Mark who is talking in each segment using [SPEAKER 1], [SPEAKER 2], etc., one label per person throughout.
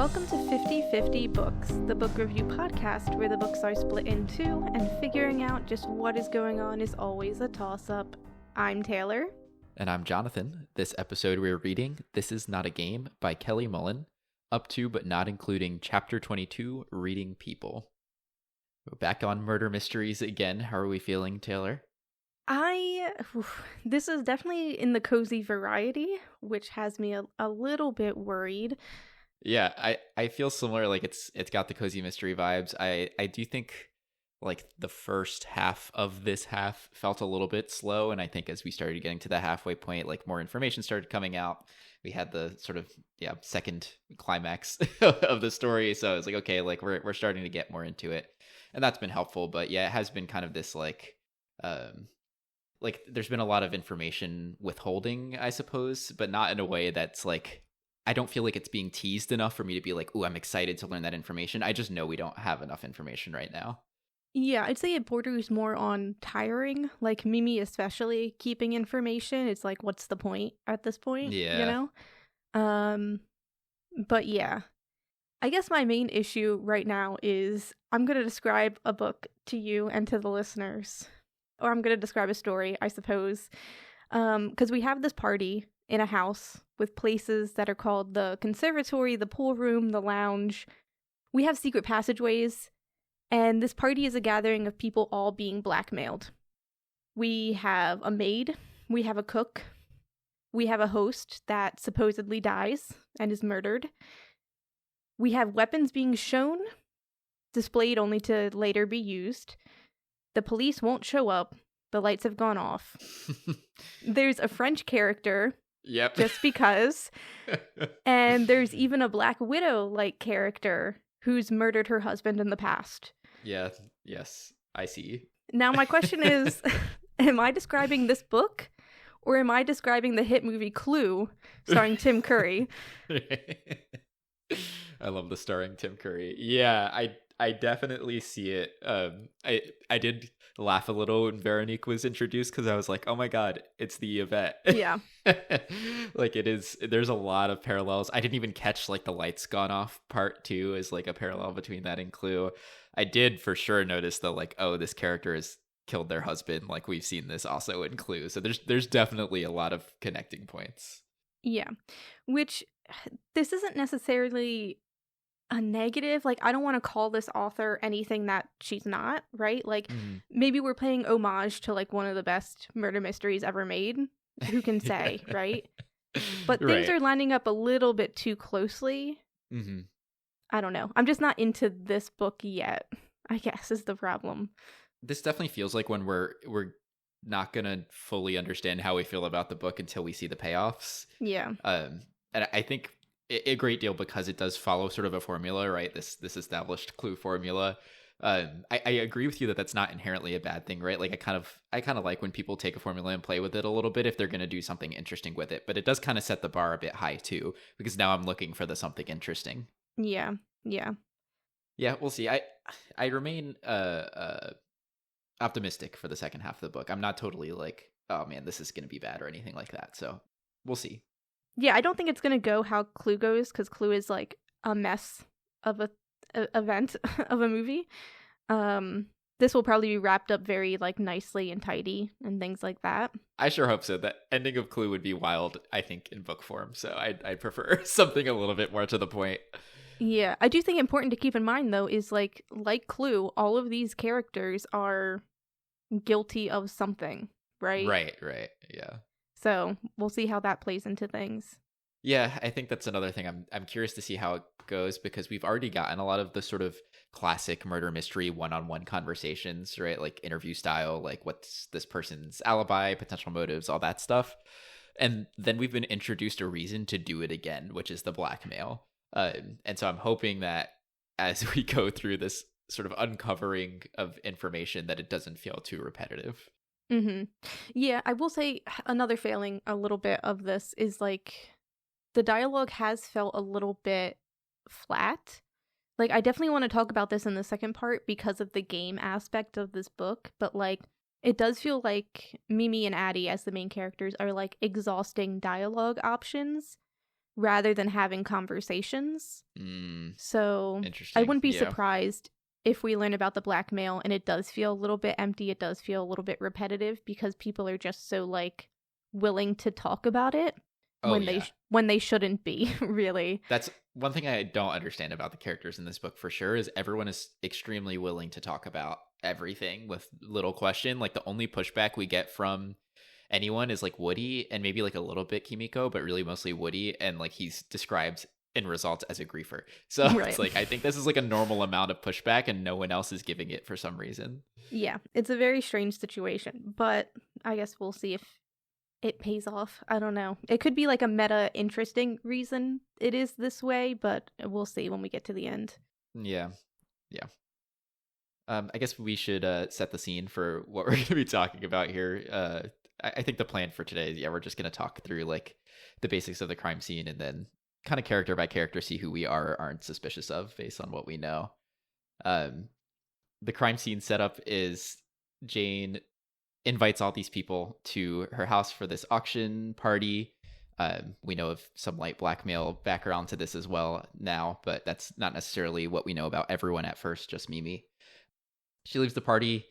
[SPEAKER 1] Welcome to 50/50 Books, the book review podcast where the books are split in two and figuring out just what is going on is always a toss-up. I'm Taylor.
[SPEAKER 2] And I'm Jonathan. This episode we're reading This Is Not a Game by Kelly Mullen, up to but not including Chapter 22, Reading People. We're back on murder mysteries again. How are we feeling, Taylor?
[SPEAKER 1] This is definitely in the cozy variety, which has me a little bit worried.
[SPEAKER 2] Yeah, I feel similar. Like it's got the cozy mystery vibes. I do think like the first half of this half felt a little bit slow, and I think as we started getting to the halfway point, like more information started coming out. We had the sort of second climax of the story, so it's like okay, like we're starting to get more into it, and that's been helpful. But yeah, it has been kind of this like there's been a lot of information withholding, I suppose, but not in a way that's like, I don't feel like it's being teased enough for me to be like, ooh, I'm excited to learn that information. I just know we don't have enough information right now.
[SPEAKER 1] Yeah, I'd say it borders more on tiring, like Mimi especially keeping information. It's like, what's the point at this point?
[SPEAKER 2] Yeah.
[SPEAKER 1] You know? But yeah, I guess my main issue right now is I'm going to describe a book to you and to the listeners. Or I'm going to describe a story, I suppose. Because we have this party in a house with places that are called the conservatory, the pool room, the lounge. We have secret passageways. And this party is a gathering of people all being blackmailed. We have a maid. We have a cook. We have a host that supposedly dies and is murdered. We have weapons being shown, displayed only to later be used. The police won't show up. The lights have gone off. There's a French character.
[SPEAKER 2] Yep.
[SPEAKER 1] Just because. And there's even a Black Widow-like character who's murdered her husband in the past.
[SPEAKER 2] Yeah. Yes. I see.
[SPEAKER 1] Now my question is, am I describing this book? Or am I describing the hit movie Clue, starring Tim Curry?
[SPEAKER 2] I love the starring Tim Curry. Yeah, I definitely see it. I did laugh a little when Veronique was introduced because I was like, oh my god, it's the Yvette.
[SPEAKER 1] Yeah.
[SPEAKER 2] Like it is, there's a lot of parallels. I didn't even catch like the lights gone off part 2 as like a parallel between that and Clue. I did for sure notice though, like, oh, this character has killed their husband. Like we've seen this also in Clue. So there's definitely a lot of connecting points.
[SPEAKER 1] Yeah. Which this isn't necessarily a negative. Like, I don't want to call this author anything that she's not, right? Like, maybe we're paying homage to, like, one of the best murder mysteries ever made. Who can say, right? But things are lining up a little bit too closely.
[SPEAKER 2] Mm-hmm.
[SPEAKER 1] I don't know. I'm just not into this book yet, I guess, is the problem.
[SPEAKER 2] This definitely feels like when we're not going to fully understand how we feel about the book until we see the payoffs.
[SPEAKER 1] Yeah.
[SPEAKER 2] And I think a great deal because it does follow sort of a formula, right? This established Clue formula. I agree with you that that's not inherently a bad thing, right? Like I kind of like when people take a formula and play with it a little bit if they're going to do something interesting with it. But it does kind of set the bar a bit high too, because now I'm looking for the something interesting.
[SPEAKER 1] Yeah.
[SPEAKER 2] Yeah, we'll see. I remain optimistic for the second half of the book. I'm not totally like, oh man, this is going to be bad or anything like that. So we'll see.
[SPEAKER 1] Yeah, I don't think it's going to go how Clue goes, because Clue is like a mess of a event of a movie. This will probably be wrapped up very like nicely and tidy and things like that. I
[SPEAKER 2] sure hope so. That ending of Clue would be wild, I think, in book form. So I'd prefer something a little bit more to the point.
[SPEAKER 1] Yeah, I do think important to keep in mind, though, is like Clue, all of these characters are guilty of something, right?
[SPEAKER 2] Right, yeah.
[SPEAKER 1] So we'll see how that plays into things.
[SPEAKER 2] Yeah, I think that's another thing. I'm curious to see how it goes because we've already gotten a lot of the sort of classic murder mystery one-on-one conversations, right? Like interview style, like what's this person's alibi, potential motives, all that stuff. And then we've been introduced a reason to do it again, which is the blackmail. And so I'm hoping that as we go through this sort of uncovering of information that it doesn't feel too repetitive.
[SPEAKER 1] Mm-hmm. Yeah, I will say another failing a little bit of this is like the dialogue has felt a little bit flat. Like I definitely want to talk about this in the second part because of the game aspect of this book, but like it does feel like Mimi and Addie as the main characters are like exhausting dialogue options rather than having conversations. So I
[SPEAKER 2] Interesting.
[SPEAKER 1] wouldn't be
[SPEAKER 2] Yeah.
[SPEAKER 1] surprised if we learn about the blackmail and it does feel a little bit empty, it does feel a little bit repetitive because people are just so like willing to talk about it
[SPEAKER 2] Oh,
[SPEAKER 1] when
[SPEAKER 2] yeah.
[SPEAKER 1] when they shouldn't be, really.
[SPEAKER 2] That's one thing I don't understand about the characters in this book for sure is everyone is extremely willing to talk about everything with little question. Like the only pushback we get from anyone is like Woody and maybe like a little bit Kimiko, but really mostly Woody, and like he's described in results as a griefer. So
[SPEAKER 1] Right.
[SPEAKER 2] it's like I think this is like a normal amount of pushback and no one else is giving it for some reason.
[SPEAKER 1] Yeah, it's a very strange situation, but I guess we'll see if it pays off. I don't know. It could be like a meta interesting reason it is this way, but we'll see when we get to the end.
[SPEAKER 2] Yeah. I guess we should set the scene for what we're going to be talking about here. I think the plan for today is, we're just going to talk through like the basics of the crime scene and then kind of character by character see who we are or aren't suspicious of based on what we know. The crime scene setup is Jane invites all these people to her house for this auction party. We know of some light blackmail background to this as well now, but that's not necessarily what we know about everyone at first, just Mimi. She leaves the party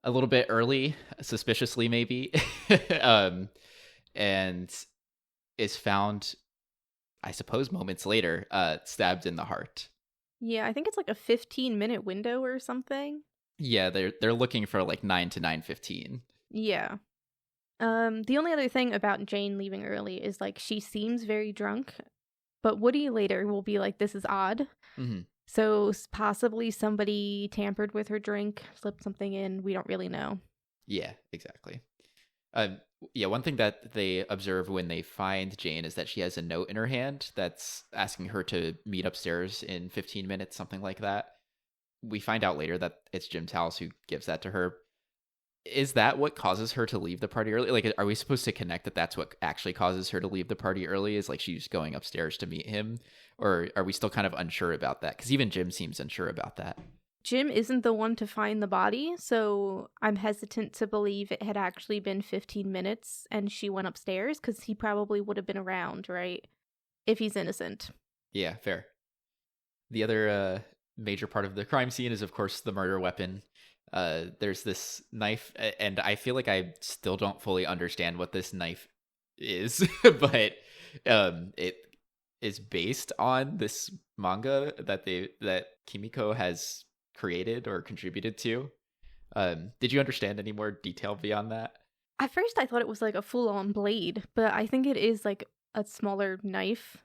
[SPEAKER 2] a little bit early, suspiciously maybe, and is found, I suppose, moments later, stabbed in the heart.
[SPEAKER 1] Yeah, I think it's like a 15-minute window or something.
[SPEAKER 2] Yeah, they're looking for like 9 to 9:15.
[SPEAKER 1] Yeah. The only other thing about Jane leaving early is like she seems very drunk, but Woody later will be like, this is odd.
[SPEAKER 2] Mm-hmm.
[SPEAKER 1] So possibly somebody tampered with her drink, slipped something in. We don't really know.
[SPEAKER 2] Yeah, exactly. One thing that they observe when they find Jane is that she has a note in her hand that's asking her to meet upstairs in 15 minutes, something like that. We find out later that it's Jim Towles who gives that to her. Is that what causes her to leave the party early? Like, are we supposed to connect that that's what actually causes her to leave the party early? Is like she's going upstairs to meet him? Or are we still kind of unsure about that? Because even Jim seems unsure about that.
[SPEAKER 1] Jim isn't the one to find the body, so I'm hesitant to believe it had actually been 15 minutes and she went upstairs, because he probably would have been around, right? If he's innocent.
[SPEAKER 2] Yeah, fair. The other major part of the crime scene is, of course, the murder weapon. There's this knife, and I feel like I still don't fully understand what this knife is, but it is based on this manga that Kimiko has created or contributed to. Did you understand any more detail beyond that?
[SPEAKER 1] At first I thought it was like a full-on blade, but I think it is like a smaller knife,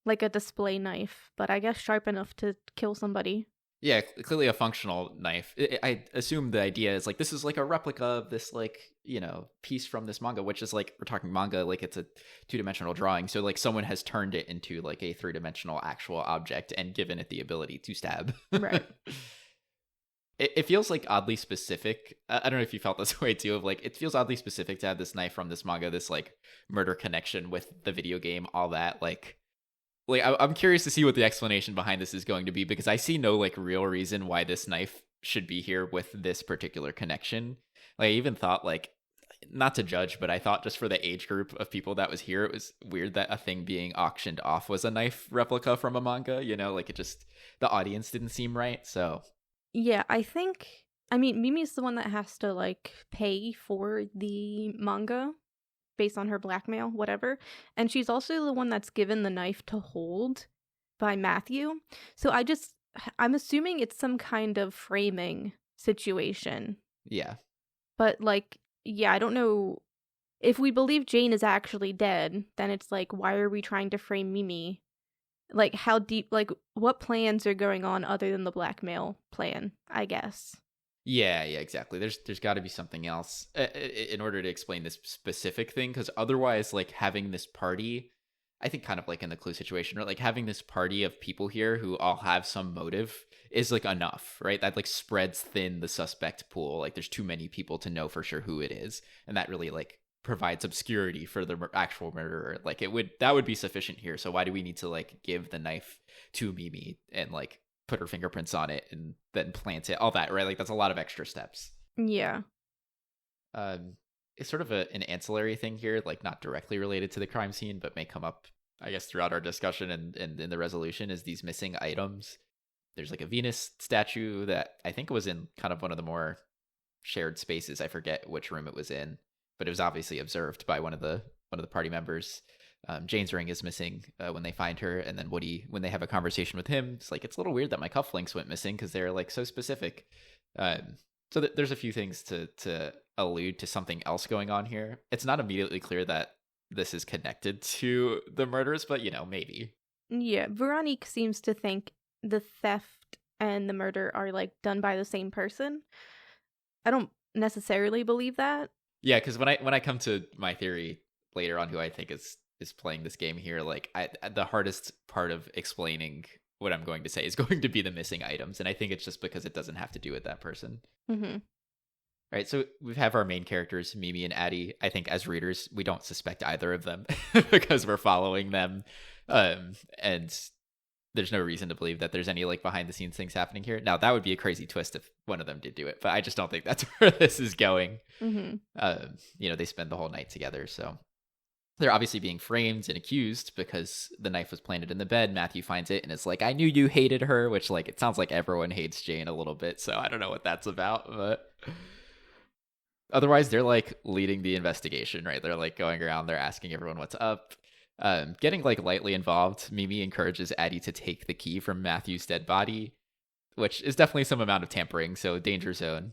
[SPEAKER 1] like a display knife, but I guess sharp enough to kill somebody.
[SPEAKER 2] Yeah, clearly a functional knife. I assume the idea is like this is like a replica of this like, piece from this manga, which is like, we're talking manga, like it's a 2-dimensional drawing. So like someone has turned it into like a 3-dimensional actual object and given it the ability to stab.
[SPEAKER 1] Right.
[SPEAKER 2] It feels like oddly specific. I don't know if you felt this way too, of like, it feels oddly specific to have this knife from this manga, this like murder connection with the video game, all that. Like I'm curious to see what the explanation behind this is going to be, because I see no like real reason why this knife should be here with this particular connection. Like I even thought, like, not to judge, but I thought just for the age group of people that was here, it was weird that a thing being auctioned off was a knife replica from a manga, like it just, the audience didn't seem right. So
[SPEAKER 1] yeah, Mimi's the one that has to like pay for the manga based on her blackmail, whatever. And she's also the one that's given the knife to hold by Matthew. So I'm assuming it's some kind of framing situation.
[SPEAKER 2] Yeah.
[SPEAKER 1] But like, yeah, I don't know. If we believe Jane is actually dead, then it's like, why are we trying to frame Mimi? Like, how deep, like, what plans are going on other than the blackmail plan, I guess.
[SPEAKER 2] Yeah, exactly. There's got to be something else in order to explain this specific thing, because otherwise, like, having this party, I think kind of like in the Clue situation, right? Like having this party of people here who all have some motive is like enough, right? That like spreads thin the suspect pool. Like there's too many people to know for sure who it is, and that really like provides obscurity for the actual murderer. Like that would be sufficient here. So why do we need to like give the knife to Mimi and like put her fingerprints on it and then plant it, all that, right? Like that's a lot of extra steps.
[SPEAKER 1] Yeah.
[SPEAKER 2] It's sort of an ancillary thing here, like not directly related to the crime scene, but may come up I guess, throughout our discussion and in the resolution is these missing items. There's like a Venus statue that I think was in kind of one of the more shared spaces. I forget which room it was in, but it was obviously observed by one of the party members. Jane's ring is missing when they find her, and then Woody, when they have a conversation with him, it's like, it's a little weird that my cufflinks went missing because they're like so specific. So there's a few things to allude to something else going on here. It's not immediately clear that this is connected to the murders, but maybe.
[SPEAKER 1] Yeah, Veronique seems to think the theft and the murder are like done by the same person. I don't necessarily believe that.
[SPEAKER 2] Yeah, because when I come to my theory later on, who I think is playing this game here, like the hardest part of explaining what I'm going to say is going to be the missing items, and I think it's just because it doesn't have to do with that person.
[SPEAKER 1] Mm-hmm.
[SPEAKER 2] Right, so we have our main characters, Mimi and Addie. I think as readers, we don't suspect either of them because we're following them, and there's no reason to believe that there's any like behind the scenes things happening here. Now that would be a crazy twist if one of them did do it, but I just don't think that's where this is going.
[SPEAKER 1] Mm-hmm.
[SPEAKER 2] They spend the whole night together, so they're obviously being framed and accused because the knife was planted in the bed. Matthew finds it and it's like, I knew you hated her, which like it sounds like everyone hates Jane a little bit, so I don't know what that's about, but otherwise they're like leading the investigation, right? They're like going around, they're asking everyone what's up. Getting like lightly involved, Mimi encourages Addie to take the key from Matthew's dead body, which is definitely some amount of tampering, so danger zone.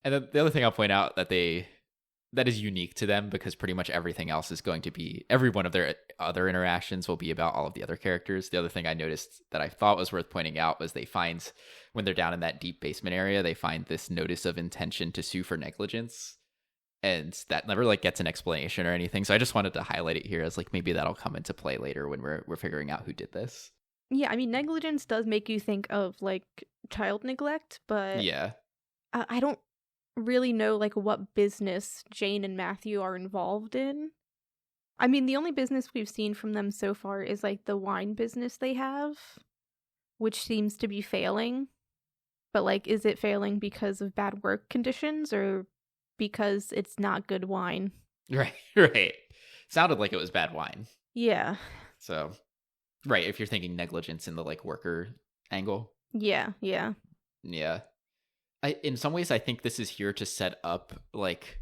[SPEAKER 2] And then the other thing I'll point out that is unique to them, because pretty much everything else is going to be, every one of their other interactions will be about all of the other characters. The other thing I noticed that I thought was worth pointing out was they find, when they're down in that deep basement area, they find this notice of intention to sue for negligence. And that never like gets an explanation or anything. So I just wanted to highlight it here as like maybe that'll come into play later when we're figuring out who did this.
[SPEAKER 1] Yeah, I mean, negligence does make you think of like child neglect, but
[SPEAKER 2] yeah,
[SPEAKER 1] I don't really know like what business Jane and Matthew are involved in. I mean, the only business we've seen from them so far is like the wine business they have, which seems to be failing. But like, is it failing because of bad work conditions or because it's not good wine?
[SPEAKER 2] Right. Sounded like it was bad wine.
[SPEAKER 1] Yeah.
[SPEAKER 2] So, right, if you're thinking negligence in the like worker angle.
[SPEAKER 1] Yeah.
[SPEAKER 2] In some ways, I think this is here to set up, like,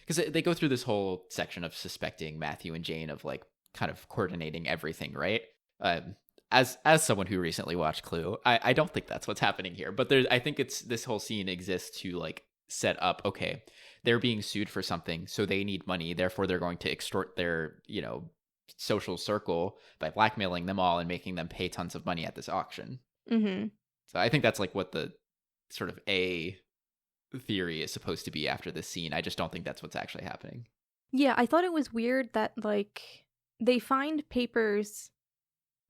[SPEAKER 2] because they go through this whole section of suspecting Matthew and Jane of like kind of coordinating everything, right? As someone who recently watched Clue, I don't think that's what's happening here. But I think it's this whole scene exists to like set up, okay, they're being sued for something, so they need money, therefore they're going to extort their social circle by blackmailing them all and making them pay tons of money at this auction.
[SPEAKER 1] Mm-hmm.
[SPEAKER 2] So I think that's like what the sort of a theory is supposed to be after this scene. I just don't think that's what's actually happening.
[SPEAKER 1] Yeah, I thought it was weird that like they find papers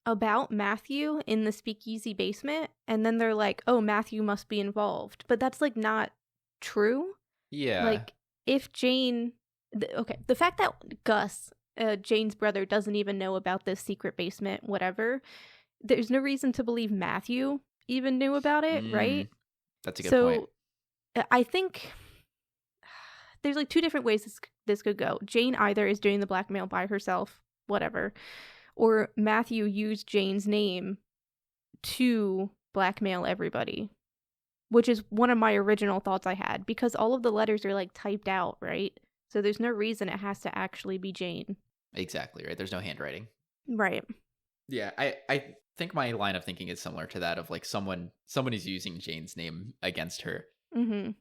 [SPEAKER 1] about Matthew in the speakeasy basement and then they're like, oh, Matthew must be involved, but that's like not true.
[SPEAKER 2] Yeah,
[SPEAKER 1] like if Jane the fact that Gus, Jane's brother, doesn't even know about this secret basement, whatever, there's no reason to believe Matthew even knew about it, right?
[SPEAKER 2] That's a good point.
[SPEAKER 1] I think there's like two different ways this could go. Jane either is doing the blackmail by herself, whatever, or Matthew used Jane's name to blackmail everybody, which is one of my original thoughts I had, because all of the letters are like typed out, right? So there's no reason it has to actually be Jane.
[SPEAKER 2] Exactly, right? There's no handwriting.
[SPEAKER 1] Right.
[SPEAKER 2] Yeah, I think my line of thinking is similar to that of like someone is using Jane's name against her.
[SPEAKER 1] Mm-hmm.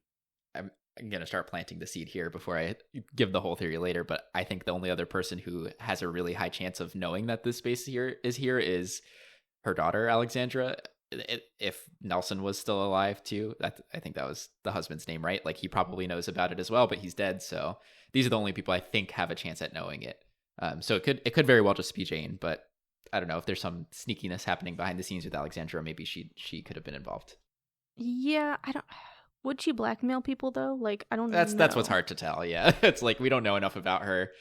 [SPEAKER 2] I'm going to start planting the seed here before I give the whole theory later, but I think the only other person who has a really high chance of knowing that this space here is her daughter, Alexandra. If Nelson was still alive too, I think that was the husband's name, right? Like he probably knows about it as well, but he's dead. So these are the only people I think have a chance at knowing it. So it could very well just be Jane, but I don't know if there's some sneakiness happening behind the scenes with Alexandra. Maybe she could have been involved.
[SPEAKER 1] Yeah, I don't. Would she blackmail people though? Like, I don't know.
[SPEAKER 2] That's what's hard to tell. Yeah, it's like we don't know enough about her,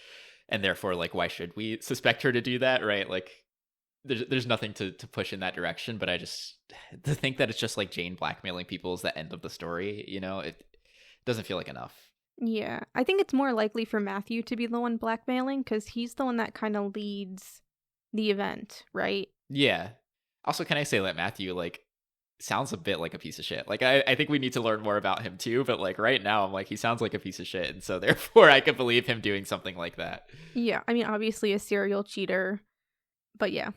[SPEAKER 2] and therefore, like, why should we suspect her to do that? Right? Like, there's nothing to push in that direction. But I just to think that it's just like Jane blackmailing people is the end of the story. It doesn't feel like enough.
[SPEAKER 1] Yeah, I think it's more likely for Matthew to be the one blackmailing because he's the one that kind of leads the event, right?
[SPEAKER 2] Yeah. Also, can I say that Matthew, like, sounds a bit like a piece of shit. Like, I think we need to learn more about him too, but like right now I'm like, he sounds like a piece of shit, and so therefore I could believe him doing something like that.
[SPEAKER 1] Yeah, I mean, obviously a serial cheater, but yeah,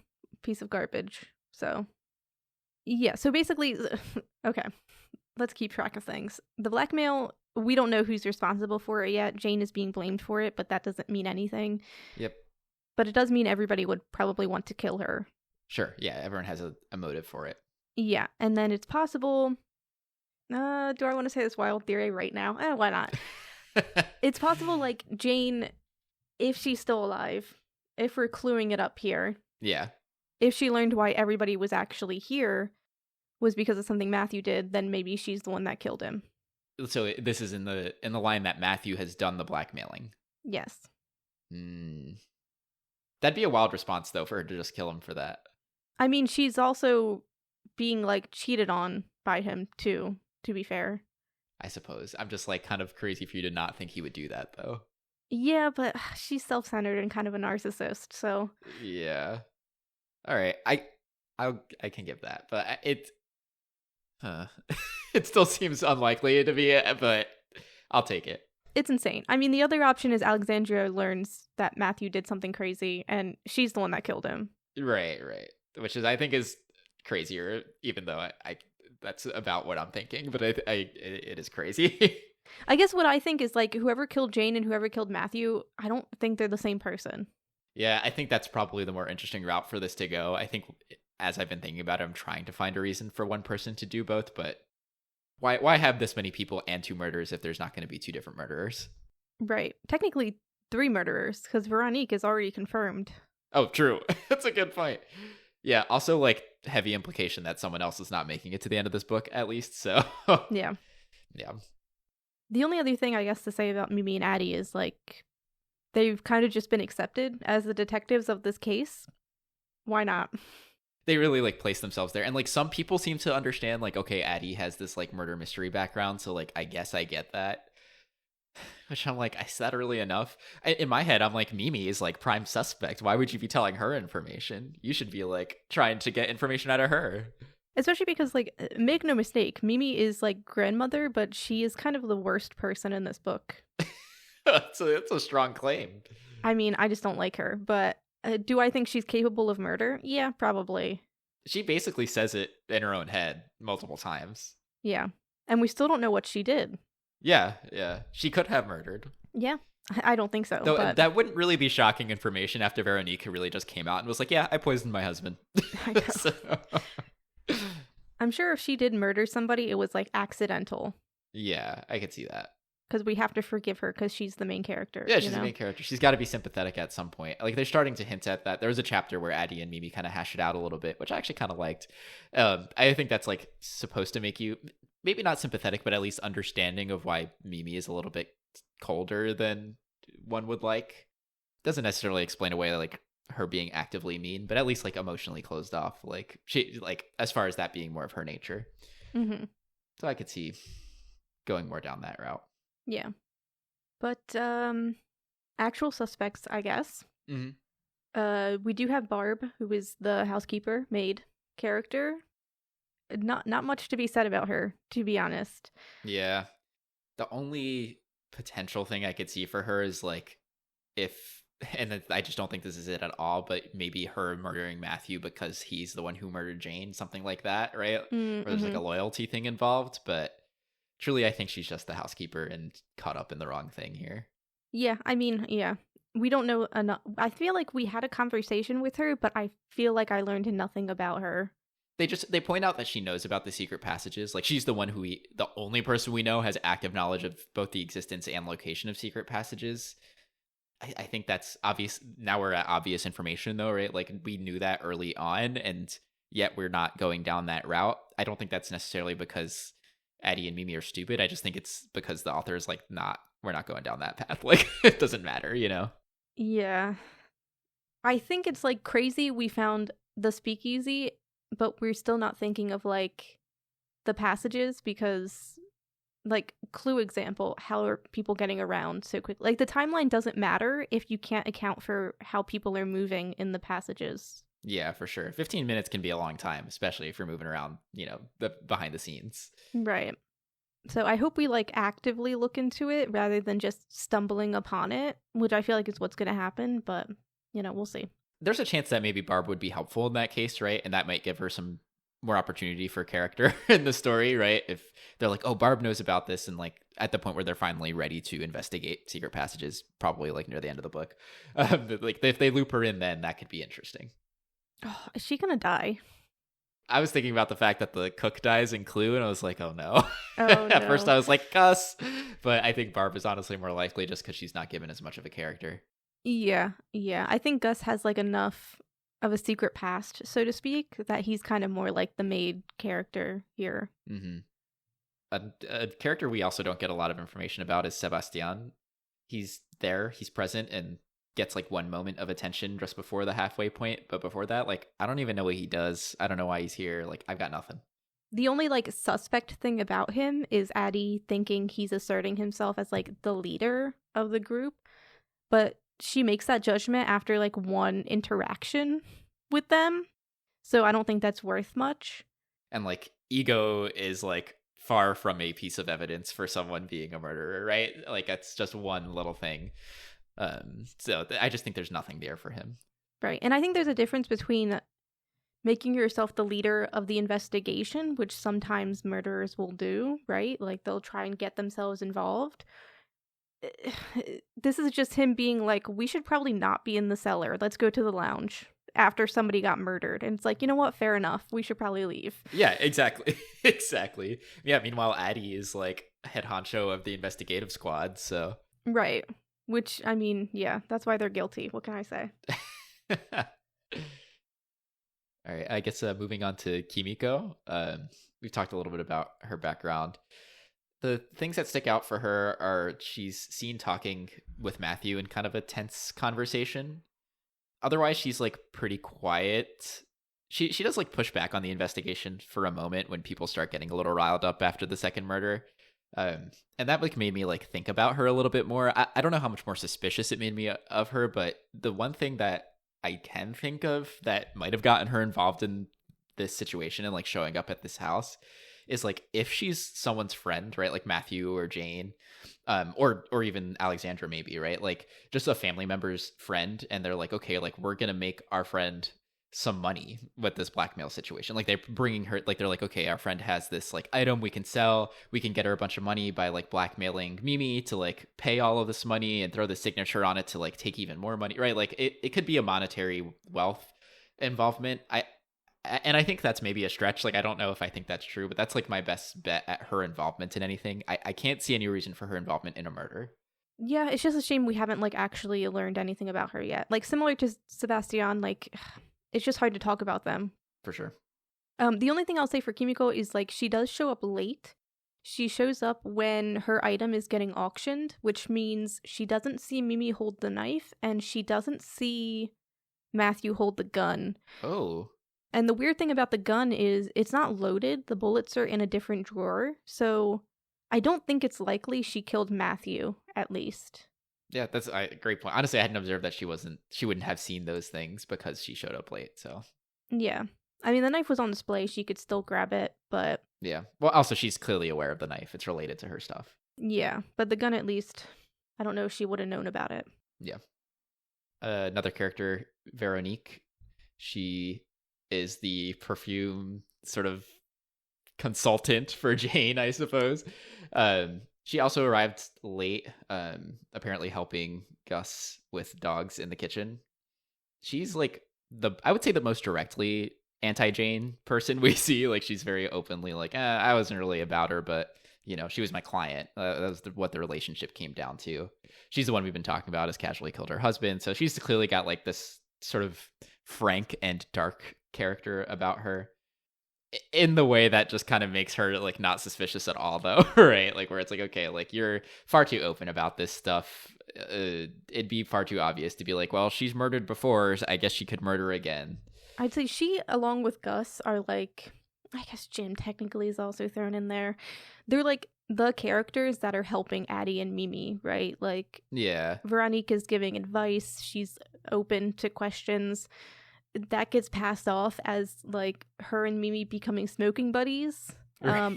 [SPEAKER 1] piece of garbage. So yeah, so basically, okay, let's keep track of things. The blackmail, we don't know who's responsible for it yet. Jane is being blamed for it, but that doesn't mean anything.
[SPEAKER 2] Yep.
[SPEAKER 1] But it does mean everybody would probably want to kill her.
[SPEAKER 2] Sure, yeah, everyone has a motive for it.
[SPEAKER 1] Yeah, and then it's possible. Do I want to say this wild theory right now? Why not? It's possible, like, Jane, if she's still alive, if we're cluing it up here.
[SPEAKER 2] Yeah.
[SPEAKER 1] If she learned why everybody was actually here was because of something Matthew did, then maybe she's the one that killed him.
[SPEAKER 2] So this is in the line that Matthew has done the blackmailing.
[SPEAKER 1] Yes.
[SPEAKER 2] That'd be a wild response, though, for her to just kill him for that.
[SPEAKER 1] I mean, she's also being, like, cheated on by him, too, to be fair.
[SPEAKER 2] I suppose. I'm just, like, kind of crazy for you to not think he would do that, though.
[SPEAKER 1] Yeah, but she's self-centered and kind of a narcissist, so...
[SPEAKER 2] Yeah. All right. I can give that, but it still seems unlikely to be it, but I'll take it.
[SPEAKER 1] It's insane. I mean, the other option is Alexandria learns that Matthew did something crazy, and she's the one that killed him.
[SPEAKER 2] Right. Which is, I think, is crazier, even though I that's about what I'm thinking, but it is crazy.
[SPEAKER 1] I guess what I think is, like, whoever killed Jane and whoever killed Matthew, I don't think they're the same person.
[SPEAKER 2] Yeah, I think that's probably the more interesting route for this to go. I think, as I've been thinking about it, I'm trying to find a reason for one person to do both, but why have this many people and 2 murders if there's not going to be 2 different murderers?
[SPEAKER 1] Right. Technically 3 murderers, because Veronique is already confirmed.
[SPEAKER 2] Oh, true. That's a good point. Yeah, also, like, heavy implication that someone else is not making it to the end of this book, at least, so...
[SPEAKER 1] Yeah.
[SPEAKER 2] Yeah.
[SPEAKER 1] The only other thing I guess to say about Mimi and Addie is, like, they've kind of just been accepted as the detectives of this case. Why not?
[SPEAKER 2] They really, like, place themselves there. And, like, some people seem to understand, like, okay, Addie has this, like, murder mystery background, so, like, I guess I get that. Which I'm like, is that really enough? In my head, I'm like, Mimi is, like, prime suspect. Why would you be telling her information? You should be, like, trying to get information out of her.
[SPEAKER 1] Especially because, like, make no mistake, Mimi is, like, grandmother, but she is kind of the worst person in this book.
[SPEAKER 2] So that's a strong claim.
[SPEAKER 1] I mean, I just don't like her, but do I think she's capable of murder? Yeah, probably.
[SPEAKER 2] She basically says it in her own head multiple times.
[SPEAKER 1] Yeah. And we still don't know what she did.
[SPEAKER 2] Yeah. She could have murdered.
[SPEAKER 1] Yeah. I don't think so.
[SPEAKER 2] Though
[SPEAKER 1] but...
[SPEAKER 2] that wouldn't really be shocking information after Veronique really just came out and was like, yeah, I poisoned my husband.
[SPEAKER 1] I know. So... I'm sure if she did murder somebody, it was, like, accidental.
[SPEAKER 2] Yeah, I could see that.
[SPEAKER 1] Because we have to forgive her because she's the main character.
[SPEAKER 2] Yeah, she's the main character. She's got to be sympathetic at some point. Like, they're starting to hint at that. There was a chapter where Addie and Mimi kind of hash it out a little bit, which I actually kind of liked. I think that's, like, supposed to make you maybe not sympathetic, but at least understanding of why Mimi is a little bit colder than one would like. Doesn't necessarily explain away, like, her being actively mean, but at least, like, emotionally closed off. Like, she, like, as far as that being more of her nature.
[SPEAKER 1] Mm-hmm.
[SPEAKER 2] So I could see going more down that route.
[SPEAKER 1] Yeah. But, actual suspects, I guess.
[SPEAKER 2] Mm-hmm.
[SPEAKER 1] We do have Barb, who is the housekeeper, maid character. Not much to be said about her, to be honest.
[SPEAKER 2] Yeah. The only potential thing I could see for her is, like, if, and I just don't think this is it at all, but maybe her murdering Matthew because he's the one who murdered Jane, something like that, right?
[SPEAKER 1] Mm-hmm.
[SPEAKER 2] Where there's, like, a loyalty thing involved, but truly I think she's just the housekeeper and caught up in the wrong thing here.
[SPEAKER 1] Yeah, I mean, yeah. We don't know enough. I feel like we had a conversation with her, but I feel like I learned nothing about her.
[SPEAKER 2] They point out that she knows about the secret passages. Like, she's the one who the only person we know has active knowledge of both the existence and location of secret passages. I think that's obvious. Now we're at obvious information, though, right? Like, we knew that early on, and yet we're not going down that route. I don't think that's necessarily because Addie and Mimi are stupid. I just think it's because the author is like, we're not going down that path. Like, it doesn't matter, you know?
[SPEAKER 1] Yeah. I think it's, like, crazy we found the speakeasy, but we're still not thinking of, like, the passages because like, clue example, how are people getting around so quickly? Like, the timeline doesn't matter if you can't account for how people are moving in the passages.
[SPEAKER 2] Yeah, for sure. 15 minutes can be a long time, especially if you're moving around, the behind the scenes.
[SPEAKER 1] Right. So I hope we, like, actively look into it rather than just stumbling upon it, which I feel like is what's going to happen, but, we'll see.
[SPEAKER 2] There's a chance that maybe Barb would be helpful in that case, right? And that might give her some more opportunity for character in the story, right? If they're like, oh, Barb knows about this, and like at the point where they're finally ready to investigate secret passages, probably like near the end of the book, like if they loop her in, then that could be interesting.
[SPEAKER 1] Oh, is she gonna die?
[SPEAKER 2] I was thinking about the fact that the cook dies in Clue, and I was like, oh no.
[SPEAKER 1] Oh,
[SPEAKER 2] At
[SPEAKER 1] no.
[SPEAKER 2] first I was like, Gus, but I think Barb is honestly more likely just because she's not given as much of a character.
[SPEAKER 1] Yeah. I think Gus has like enough of a secret past, so to speak, that he's kind of more like the main character here.
[SPEAKER 2] Mm-hmm. A character we also don't get a lot of information about is Sebastian. He's there, he's present, and gets like one moment of attention just before the halfway point, but before that, like, I don't even know what he does. I don't know why he's here. Like, I've got nothing.
[SPEAKER 1] The only like suspect thing about him is Addie thinking he's asserting himself as like the leader of the group, but she makes that judgment after like one interaction with them, so I don't think that's worth much.
[SPEAKER 2] And like, ego is like far from a piece of evidence for someone being a murderer, right? Like, that's just one little thing. So I just think there's nothing there for him.
[SPEAKER 1] Right. And I think there's a difference between making yourself the leader of the investigation, which sometimes murderers will do, right? Like, they'll try and get themselves involved. This is just him being like, we should probably not be in the cellar. Let's go to the lounge after somebody got murdered. And it's like, you know what? Fair enough. We should probably leave.
[SPEAKER 2] Yeah, exactly. Exactly. Yeah, meanwhile, Addie is like head honcho of the investigative squad, so.
[SPEAKER 1] Right. Which, I mean, yeah, that's why they're guilty. What can I say?
[SPEAKER 2] All right, I guess moving on to Kimiko. We've talked a little bit about her background. The things that stick out for her are she's seen talking with Matthew in kind of a tense conversation. Otherwise, she's like pretty quiet. She does like push back on the investigation for a moment when people start getting a little riled up after the second murder. And that like made me like think about her a little bit more. I don't know how much more suspicious it made me of her, but the one thing that I can think of that might have gotten her involved in this situation and like showing up at this house is like if she's someone's friend, right? Like Matthew or Jane, or even Alexandra maybe, right? Like just a family member's friend, and they're like, okay, like we're gonna make our friend some money with this blackmail situation. Like they're bringing her, like they're like, okay, our friend has this like item we can sell, we can get her a bunch of money by like blackmailing Mimi to like pay all of this money and throw the signature on it to like take even more money, right? Like it could be a monetary wealth involvement. I think that's maybe a stretch. Like I don't know if I think that's true, but that's like my best bet at her involvement in anything. I can't see any reason for her involvement in a murder.
[SPEAKER 1] Yeah, it's just a shame we haven't like actually learned anything about her yet. Like similar to Sebastian, like it's just hard to talk about them.
[SPEAKER 2] For sure.
[SPEAKER 1] The only thing I'll say for Kimiko is like she does show up late. She shows up when her item is getting auctioned, which means she doesn't see Mimi hold the knife and she doesn't see Matthew hold the gun.
[SPEAKER 2] Oh.
[SPEAKER 1] And the weird thing about the gun is it's not loaded. The bullets are in a different drawer. So I don't think it's likely she killed Matthew, at least.
[SPEAKER 2] Yeah, that's a great point. Honestly, I hadn't observed that she wouldn't have seen those things because she showed up late, so.
[SPEAKER 1] Yeah. I mean, the knife was on display. She could still grab it, but...
[SPEAKER 2] Yeah. Well, also, she's clearly aware of the knife. It's related to her stuff.
[SPEAKER 1] Yeah, but the gun, at least, I don't know if she would have known about it.
[SPEAKER 2] Yeah. Another character, Veronique. She is the perfume sort of consultant for Jane, I suppose. She also arrived late, apparently helping Gus with dogs in the kitchen. She's like I would say the most directly anti-Jane person we see. Like she's very openly like, I wasn't really about her, but she was my client. That was what the relationship came down to. She's the one we've been talking about has casually killed her husband. So she's clearly got like this sort of frank and dark character about her. In the way that just kind of makes her like not suspicious at all, though, right? Like where it's like, okay, like you're far too open about this stuff. It'd be far too obvious to be like, well, she's murdered before, so I guess she could murder again.
[SPEAKER 1] I'd say she, along with Gus, are like, I guess Jim technically is also thrown in there. They're like the characters that are helping Addie and Mimi, right? Like,
[SPEAKER 2] Yeah.
[SPEAKER 1] Veronica's giving advice. She's open to questions. That gets passed off as, like, her and Mimi becoming smoking buddies,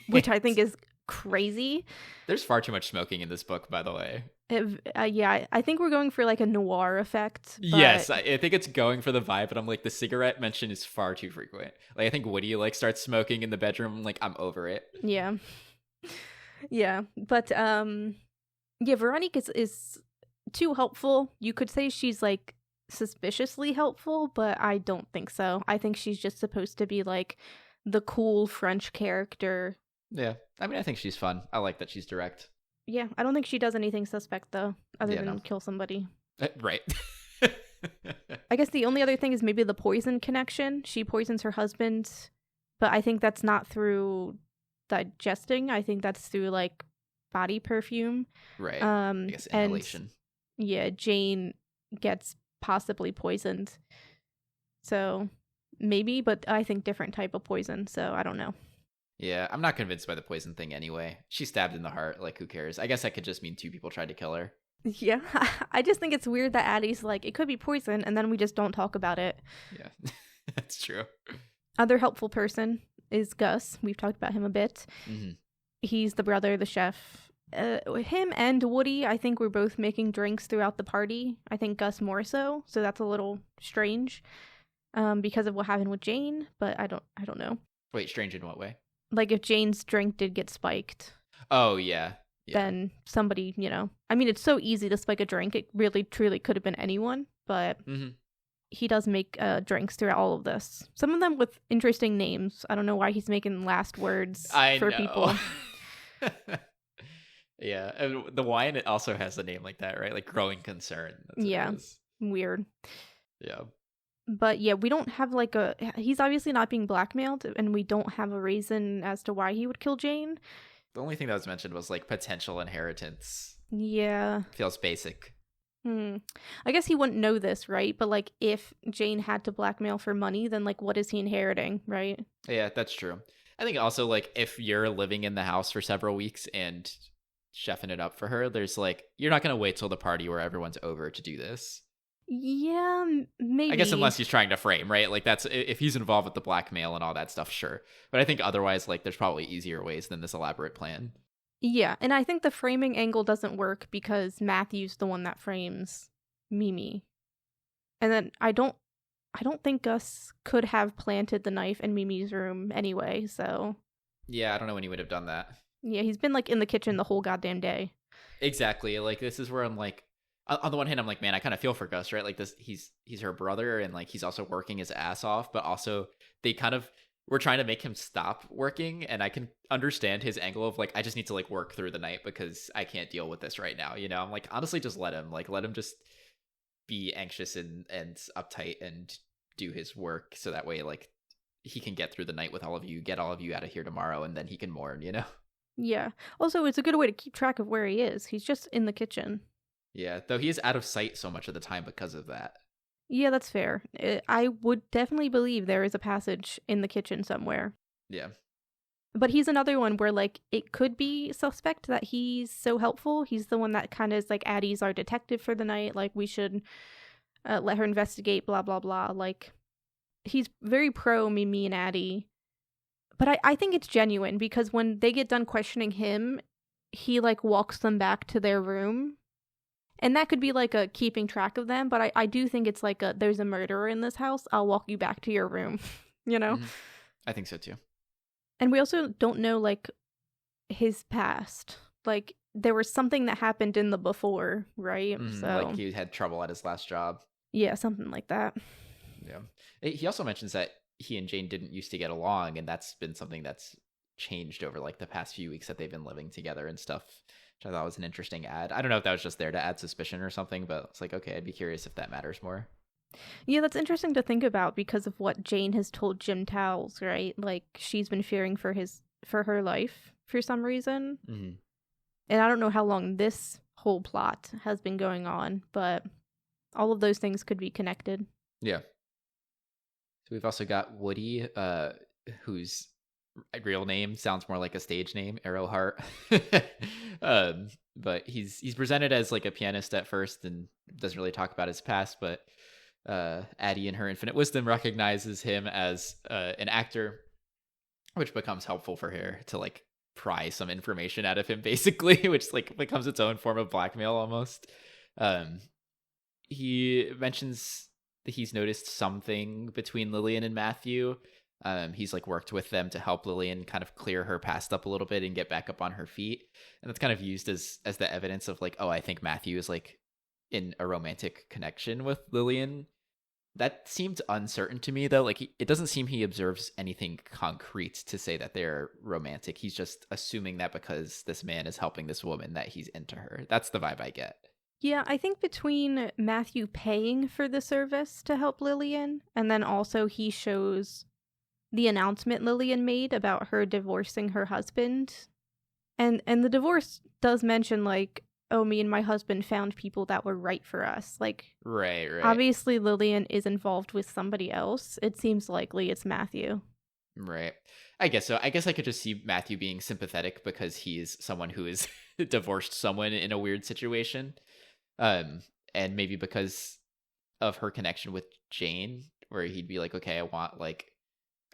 [SPEAKER 1] which I think is crazy.
[SPEAKER 2] There's far too much smoking in this book, by the way.
[SPEAKER 1] Yeah, I think we're going for, like, a noir effect. But...
[SPEAKER 2] Yes, I think it's going for the vibe, but I'm like, the cigarette mention is far too frequent. Like, I think Woody, like, starts smoking in the bedroom. Like, I'm over it.
[SPEAKER 1] Yeah. Yeah, but yeah, Veronica is too helpful. You could say she's like suspiciously helpful, but I don't think so. I think she's just supposed to be like the cool French character.
[SPEAKER 2] Yeah, I mean, I think she's fun. I like that she's direct.
[SPEAKER 1] Yeah, I don't think she does anything suspect though, other than kill somebody.
[SPEAKER 2] Right.
[SPEAKER 1] I guess the only other thing is maybe the poison connection. She poisons her husband, but I think that's not through digesting. I think that's through like body perfume.
[SPEAKER 2] Right. I guess inhalation.
[SPEAKER 1] And, yeah, Jane gets possibly poisoned. So maybe, but I think different type of poison. So I don't know.
[SPEAKER 2] Yeah, I'm not convinced by the poison thing anyway. She's stabbed in the heart. Like, who cares? I guess that could just mean 2 people tried to kill her.
[SPEAKER 1] Yeah, I just think it's weird that Addie's like, it could be poison, and then we just don't talk about it.
[SPEAKER 2] Yeah, that's true.
[SPEAKER 1] Other helpful person is Gus. We've talked about him a bit.
[SPEAKER 2] Mm-hmm.
[SPEAKER 1] He's the brother, the chef. Him and Woody, I think, were both making drinks throughout the party. I think Gus more so that's a little strange, because of what happened with Jane. But I don't know.
[SPEAKER 2] Wait, strange in what way?
[SPEAKER 1] Like if Jane's drink did get spiked.
[SPEAKER 2] Oh yeah.
[SPEAKER 1] Then somebody, I mean, it's so easy to spike a drink. It really, truly could have been anyone. But he does make drinks throughout all of this. Some of them with interesting names. I don't know why he's making last words for people.
[SPEAKER 2] Yeah, and the wine, it also has a name like that, right? Like Growing Concern. That's
[SPEAKER 1] weird.
[SPEAKER 2] Yeah.
[SPEAKER 1] But yeah, we don't have like he's obviously not being blackmailed, and we don't have a reason as to why he would kill Jane.
[SPEAKER 2] The only thing that was mentioned was like potential inheritance.
[SPEAKER 1] Yeah.
[SPEAKER 2] Feels basic.
[SPEAKER 1] I guess he wouldn't know this, right? But like if Jane had to blackmail for money, then like what is he inheriting, right?
[SPEAKER 2] Yeah, that's true. I think also like if you're living in the house for several weeks and chefing it up for her, there's like, you're not going to wait till the party where everyone's over to do this.
[SPEAKER 1] Yeah, maybe.
[SPEAKER 2] I guess unless he's trying to frame, right? Like that's, if he's involved with the blackmail and all that stuff, sure. But I think otherwise, like there's probably easier ways than this elaborate plan.
[SPEAKER 1] Yeah, and I think the framing angle doesn't work because Matthew's the one that frames Mimi. And then I don't think Gus could have planted the knife in Mimi's room anyway, so.
[SPEAKER 2] Yeah, I don't know when he would have done that.
[SPEAKER 1] Yeah, he's been like in the kitchen the whole goddamn day.
[SPEAKER 2] Exactly. Like this is where I'm like, on the one hand, I'm like, man, I kind of feel for Gus, right? Like this, he's her brother, and like he's also working his ass off, but also they kind of were trying to make him stop working, and I can understand his angle of like, I just need to like work through the night because I can't deal with this right now. I'm like, honestly, just let him just be anxious and uptight and do his work, so that way like he can get through the night with all of you, get all of you out of here tomorrow, and then he can mourn.
[SPEAKER 1] Yeah. Also, it's a good way to keep track of where he is. He's just in the kitchen.
[SPEAKER 2] Yeah, though he is out of sight so much of the time because of that.
[SPEAKER 1] Yeah, that's fair. I would definitely believe there is a passage in the kitchen somewhere.
[SPEAKER 2] Yeah.
[SPEAKER 1] But he's another one where, like, it could be suspect that he's so helpful. He's the one that kind of is like, Addie's our detective for the night. Like, we should let her investigate, blah, blah, blah. Like, he's very pro Mimi and Addie. But I think it's genuine because when they get done questioning him, he, like, walks them back to their room. And that could be, like, a keeping track of them. But I do think it's like there's a murderer in this house. I'll walk you back to your room, Mm-hmm.
[SPEAKER 2] I think so, too.
[SPEAKER 1] And we also don't know, like, his past. Like, there was something that happened in the before, right? So
[SPEAKER 2] like he had trouble at his last job.
[SPEAKER 1] Yeah, something like that.
[SPEAKER 2] Yeah. He also mentions that he and Jane didn't used to get along, and that's been something that's changed over, like, the past few weeks that they've been living together and stuff, which I thought was an interesting add. I don't know if that was just there to add suspicion or something, but it's like, okay, I'd be curious if that matters more.
[SPEAKER 1] Yeah, that's interesting to think about because of what Jane has told Jim Towles, right? Like, she's been fearing for her life for some reason.
[SPEAKER 2] Mm-hmm.
[SPEAKER 1] And I don't know how long this whole plot has been going on, but all of those things could be connected.
[SPEAKER 2] Yeah. So we've also got Woody, who's real name sounds more like a stage name, Arrowheart. But he's presented as like a pianist at first and doesn't really talk about his past, but Addie in her infinite wisdom recognizes him as an actor, which becomes helpful for her to like pry some information out of him, basically, which like becomes its own form of blackmail almost. He mentions that he's noticed something between Lillian and Matthew. He's like worked with them to help Lillian kind of clear her past up a little bit and get back up on her feet. And that's kind of used as the evidence of like, oh, I think Matthew is like in a romantic connection with Lillian. That seemed uncertain to me though. Like it doesn't seem he observes anything concrete to say that they're romantic. He's just assuming that because this man is helping this woman that he's into her. That's the vibe I get.
[SPEAKER 1] Yeah, I think between Matthew paying for the service to help Lillian, and then also he shows the announcement Lillian made about her divorcing her husband. And the divorce does mention, like, oh, me and my husband found people that were right for us. Like,
[SPEAKER 2] right.
[SPEAKER 1] Obviously, Lillian is involved with somebody else. It seems likely it's Matthew.
[SPEAKER 2] Right. I guess so. I guess I could just see Matthew being sympathetic because he is someone who has divorced someone in a weird situation. And maybe because of her connection with Jane, where he'd be like, okay, I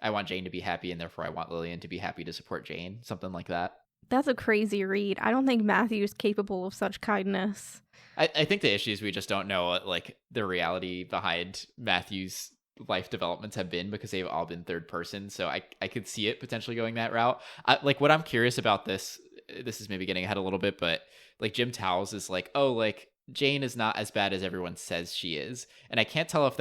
[SPEAKER 2] want Jane to be happy, and therefore I want Lillian to be happy to support Jane. Something like that.
[SPEAKER 1] That's a crazy read. I don't think Matthew's capable of such kindness.
[SPEAKER 2] I think the issue is we just don't know what, like, the reality behind Matthew's life developments have been, because they've all been third person. So I could see it potentially going that route. Like, what I'm curious about this is maybe getting ahead a little bit, but like Jim Towles is like, oh, like Jane is not as bad as everyone says she is. And I can't tell if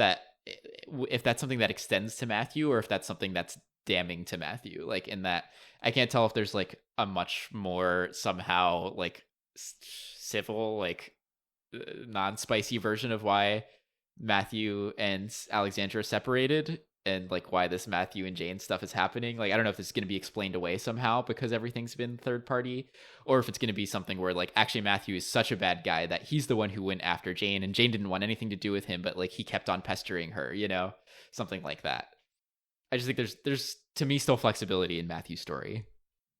[SPEAKER 2] that's something that extends to Matthew or if that's something that's damning to Matthew. Like, in that I can't tell if there's like a much more somehow like civil, like non-spicy version of why Matthew and Alexandra separated, and like why this Matthew and Jane stuff is happening. Like, I don't know if this is going to be explained away somehow because everything's been third party, or if it's going to be something where like actually Matthew is such a bad guy that he's the one who went after Jane, and Jane didn't want anything to do with him, but like he kept on pestering her, something like that. I just think there's to me still flexibility in Matthew's story.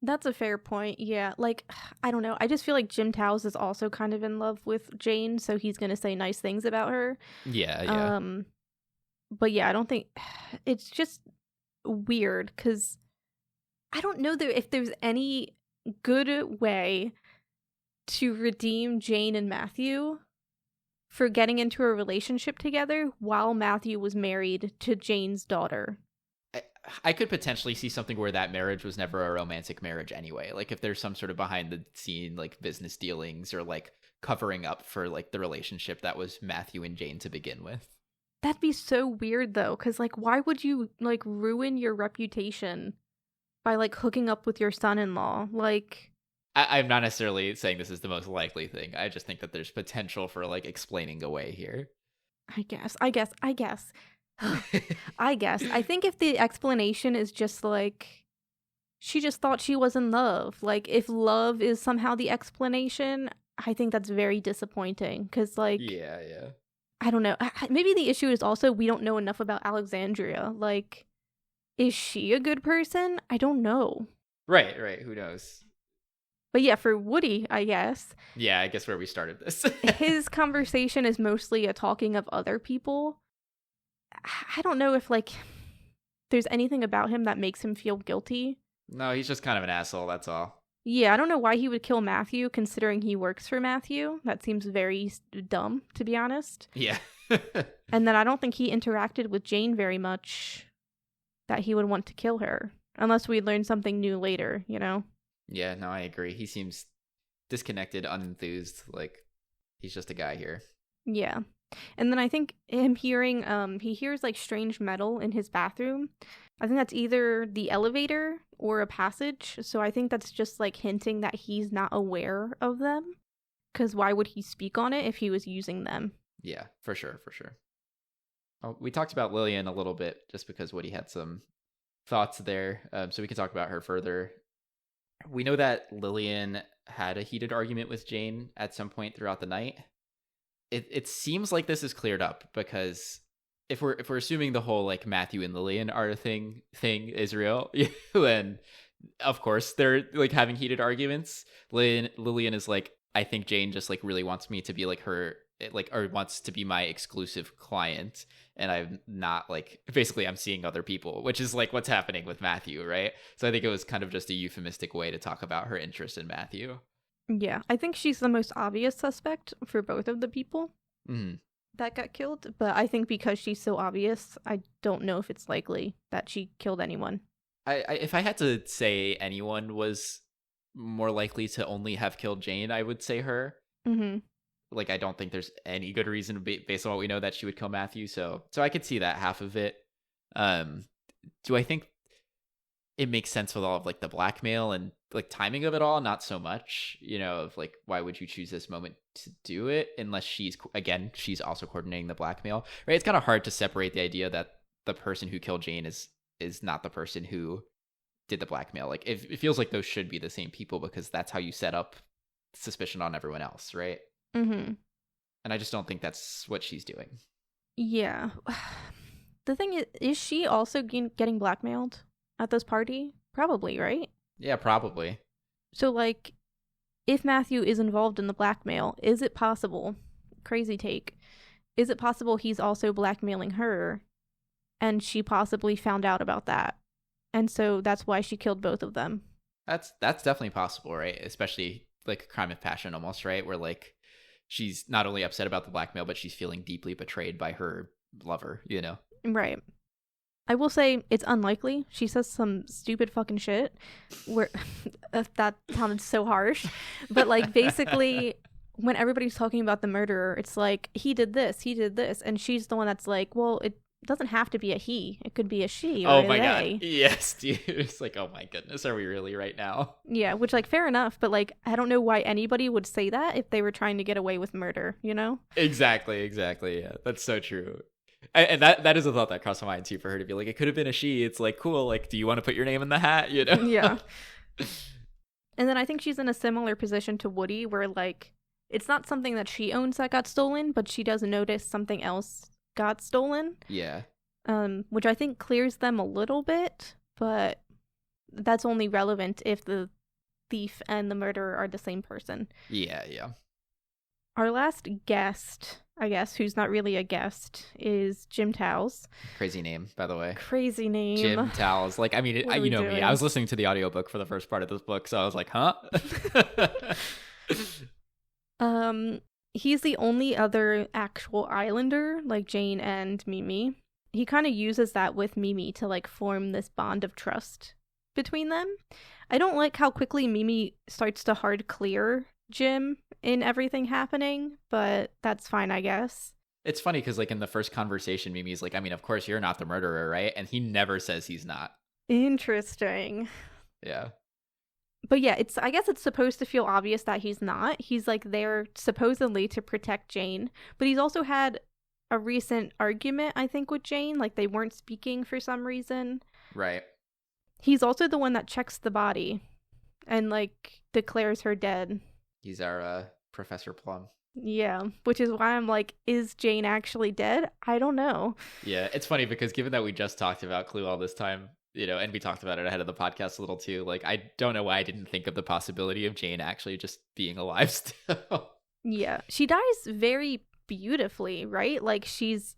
[SPEAKER 1] That's a fair point. Yeah, like, I don't know. I just feel like Jim Towles is also kind of in love with Jane, so he's going to say nice things about her.
[SPEAKER 2] Yeah.
[SPEAKER 1] But yeah, I don't think... It's just weird, because I don't know if there's any good way to redeem Jane and Matthew for getting into a relationship together while Matthew was married to Jane's daughter.
[SPEAKER 2] I could potentially see something where that marriage was never a romantic marriage anyway. Like, if there's some sort of behind the scene, like, business dealings or, like, covering up for, like, the relationship that was Matthew and Jane to begin with.
[SPEAKER 1] That'd be so weird, though, because, like, why would you, like, ruin your reputation by, like, hooking up with your son-in-law? Like...
[SPEAKER 2] I'm not necessarily saying this is the most likely thing. I just think that there's potential for, like, explaining away here.
[SPEAKER 1] I guess. I guess. I think if the explanation is just, like, she just thought she was in love. Like, if love is somehow the explanation, I think that's very disappointing. Because, like...
[SPEAKER 2] Yeah.
[SPEAKER 1] I don't know. Maybe the issue is also we don't know enough about Alexandria. Like, is she a good person? I don't know.
[SPEAKER 2] Right. Who knows?
[SPEAKER 1] But yeah, for Woody, I guess.
[SPEAKER 2] Yeah, I guess where we started this.
[SPEAKER 1] His conversation is mostly a talking of other people. I don't know if, like, there's anything about him that makes him feel guilty.
[SPEAKER 2] No, he's just kind of an asshole, that's all.
[SPEAKER 1] Yeah, I don't know why he would kill Matthew, considering he works for Matthew. That seems very dumb, to be honest.
[SPEAKER 2] Yeah.
[SPEAKER 1] And then I don't think he interacted with Jane very much that he would want to kill her. Unless we learn something new later,
[SPEAKER 2] Yeah, no, I agree. He seems disconnected, unenthused, like he's just a guy here.
[SPEAKER 1] Yeah. And then I think him hearing, he hears like strange metal in his bathroom. I think that's either the elevator or a passage. So I think that's just like hinting that he's not aware of them. Because why would he speak on it if he was using them?
[SPEAKER 2] Yeah, for sure. Oh, we talked about Lillian a little bit just because Woody had some thoughts there. So we can talk about her further. We know that Lillian had a heated argument with Jane at some point throughout the night. It seems like this is cleared up because if we're assuming the whole like Matthew and Lillian are thing is real, then of course they're like having heated arguments. Lillian is like, I think Jane just like really wants me to be like her, like, or wants to be my exclusive client, and I'm not, like, basically I'm seeing other people, which is like what's happening with Matthew, right? So I think it was kind of just a euphemistic way to talk about her interest in Matthew.
[SPEAKER 1] Yeah, I think she's the most obvious suspect for both of the people that got killed, but I think because she's so obvious, I don't know if it's likely that she killed anyone.
[SPEAKER 2] I if I had to say anyone was more likely to only have killed Jane, I would say her. Like, I don't think there's any good reason based on what we know that she would kill Matthew. So I could see that half of it. Do I think it makes sense with all of like the blackmail and like timing of it all? Not so much, of like, why would you choose this moment to do it unless she's also coordinating the blackmail, right? It's kind of hard to separate the idea that the person who killed Jane is not the person who did the blackmail. Like, it feels like those should be the same people because that's how you set up suspicion on everyone else, right? And I just don't think that's what she's doing.
[SPEAKER 1] Yeah. The thing is she also getting blackmailed at this party? Probably, right?
[SPEAKER 2] Yeah, probably.
[SPEAKER 1] So, like, if Matthew is involved in the blackmail, is it possible, crazy take, is it possible he's also blackmailing her and she possibly found out about that? And so that's why she killed both of them.
[SPEAKER 2] That's definitely possible, right? Especially like a crime of passion almost, right? Where like she's not only upset about the blackmail, but she's feeling deeply betrayed by her lover, Right.
[SPEAKER 1] I will say it's unlikely. She says some stupid fucking shit where that sounded so harsh. But like basically when everybody's talking about the murderer, it's like he did this. And she's the one that's like, well, it doesn't have to be a he. It could be a she or
[SPEAKER 2] oh
[SPEAKER 1] a
[SPEAKER 2] my
[SPEAKER 1] they.
[SPEAKER 2] God. Yes, dude. It's like, oh my goodness, are we really right now?
[SPEAKER 1] Yeah, which like fair enough, but like I don't know why anybody would say that if they were trying to get away with murder,
[SPEAKER 2] Exactly. Yeah, that's so true. And that is a thought that crossed my mind too, for her to be like, it could have been a she. It's like, cool, like, do you want to put your name in the hat?
[SPEAKER 1] Yeah. And then I think she's in a similar position to Woody where like it's not something that she owns that got stolen, but she does notice something else got stolen.
[SPEAKER 2] Yeah.
[SPEAKER 1] Which I think clears them a little bit, but that's only relevant if the thief and the murderer are the same person.
[SPEAKER 2] Yeah.
[SPEAKER 1] Our last guest, I guess, who's not really a guest, is Jim Towles.
[SPEAKER 2] Crazy name, by the way.
[SPEAKER 1] Crazy name.
[SPEAKER 2] Jim Towles. Like, I mean, you know me. I was listening to the audiobook for the first part of this book, so I was like, huh?
[SPEAKER 1] He's the only other actual islander, like Jane and Mimi. He kind of uses that with Mimi to, like, form this bond of trust between them. I don't like how quickly Mimi starts to hard clear Jim in everything happening, but that's fine, I guess.
[SPEAKER 2] It's funny because, like, in the first conversation, Mimi's like, I mean, of course you're not the murderer, right? And he never says he's not.
[SPEAKER 1] Interesting.
[SPEAKER 2] Yeah.
[SPEAKER 1] But yeah, I guess it's supposed to feel obvious that he's not. He's like there supposedly to protect Jane, but he's also had a recent argument, I think, with Jane. Like they weren't speaking for some reason.
[SPEAKER 2] Right.
[SPEAKER 1] He's also the one that checks the body and like declares her dead.
[SPEAKER 2] He's our Professor Plum.
[SPEAKER 1] Yeah, which is why I'm like, is Jane actually dead? I don't know.
[SPEAKER 2] Yeah, it's funny because given that we just talked about Clue all this time, and we talked about it ahead of the podcast a little too, like, I don't know why I didn't think of the possibility of Jane actually just being alive still.
[SPEAKER 1] Yeah, she dies very beautifully, right? Like, she's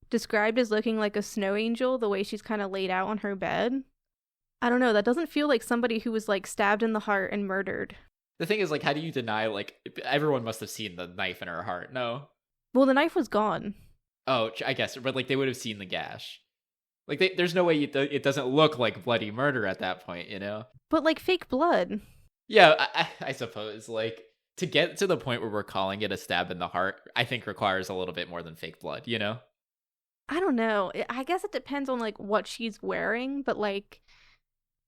[SPEAKER 1] described as looking like a snow angel, the way she's kind of laid out on her bed. I don't know, that doesn't feel like somebody who was, like, stabbed in the heart and murdered.
[SPEAKER 2] The thing is, like, how do you deny, like, everyone must have seen the knife in her heart, no?
[SPEAKER 1] Well, the knife was gone.
[SPEAKER 2] Oh, I guess, but, like, they would have seen the gash. Like, there's no way it doesn't look like bloody murder at that point, But,
[SPEAKER 1] like, fake blood.
[SPEAKER 2] Yeah, I suppose, like, to get to the point where we're calling it a stab in the heart, I think requires a little bit more than fake blood,
[SPEAKER 1] I don't know. I guess it depends on, like, what she's wearing, but, like,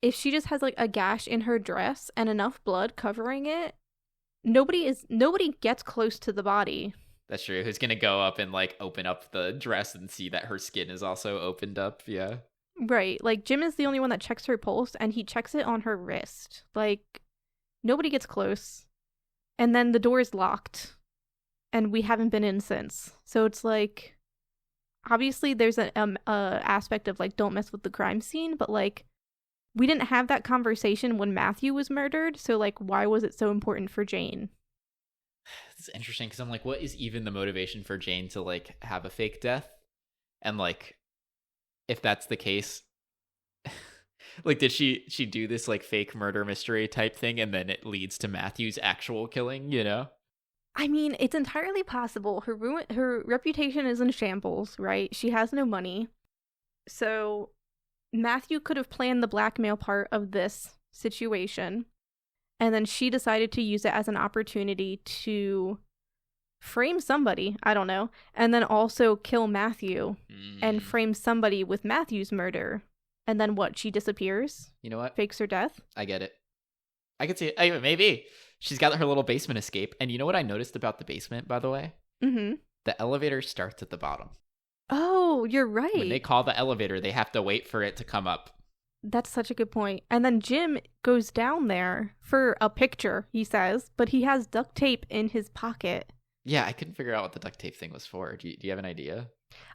[SPEAKER 1] if she just has, like, a gash in her dress and enough blood covering it, nobody gets close to the body.
[SPEAKER 2] That's true. Who's gonna go up and, like, open up the dress and see that her skin is also opened up? Yeah.
[SPEAKER 1] Right. Like, Jim is the only one that checks her pulse, and he checks it on her wrist. Like, nobody gets close. And then the door is locked, and we haven't been in since. So it's like, obviously there's an aspect of like don't mess with the crime scene, but like we didn't have that conversation when Matthew was murdered, so like why was it so important for Jane?
[SPEAKER 2] It's interesting because I'm like, what is even the motivation for Jane to like have a fake death? And like, if that's the case, like, did she do this like fake murder mystery type thing, and then it leads to Matthew's actual killing? You know?
[SPEAKER 1] I mean, it's entirely possible. Her reputation is in shambles, right? She has no money. So Matthew could have planned the blackmail part of this situation, and then she decided to use it as an opportunity to frame somebody, I don't know, and then also kill Matthew and frame somebody with Matthew's murder. And then what? She disappears?
[SPEAKER 2] You know what?
[SPEAKER 1] Fakes her death?
[SPEAKER 2] I get it. I could see it. Maybe. She's got her little basement escape. And you know what I noticed about the basement, by the way?
[SPEAKER 1] Mm-hmm.
[SPEAKER 2] The elevator starts at the bottom.
[SPEAKER 1] Oh, you're right.
[SPEAKER 2] When they call the elevator, they have to wait for it to come up.
[SPEAKER 1] That's such a good point. And then Jim goes down there for a picture, he says, but he has duct tape in his pocket.
[SPEAKER 2] Yeah, I couldn't figure out what the duct tape thing was for. Do you have an idea?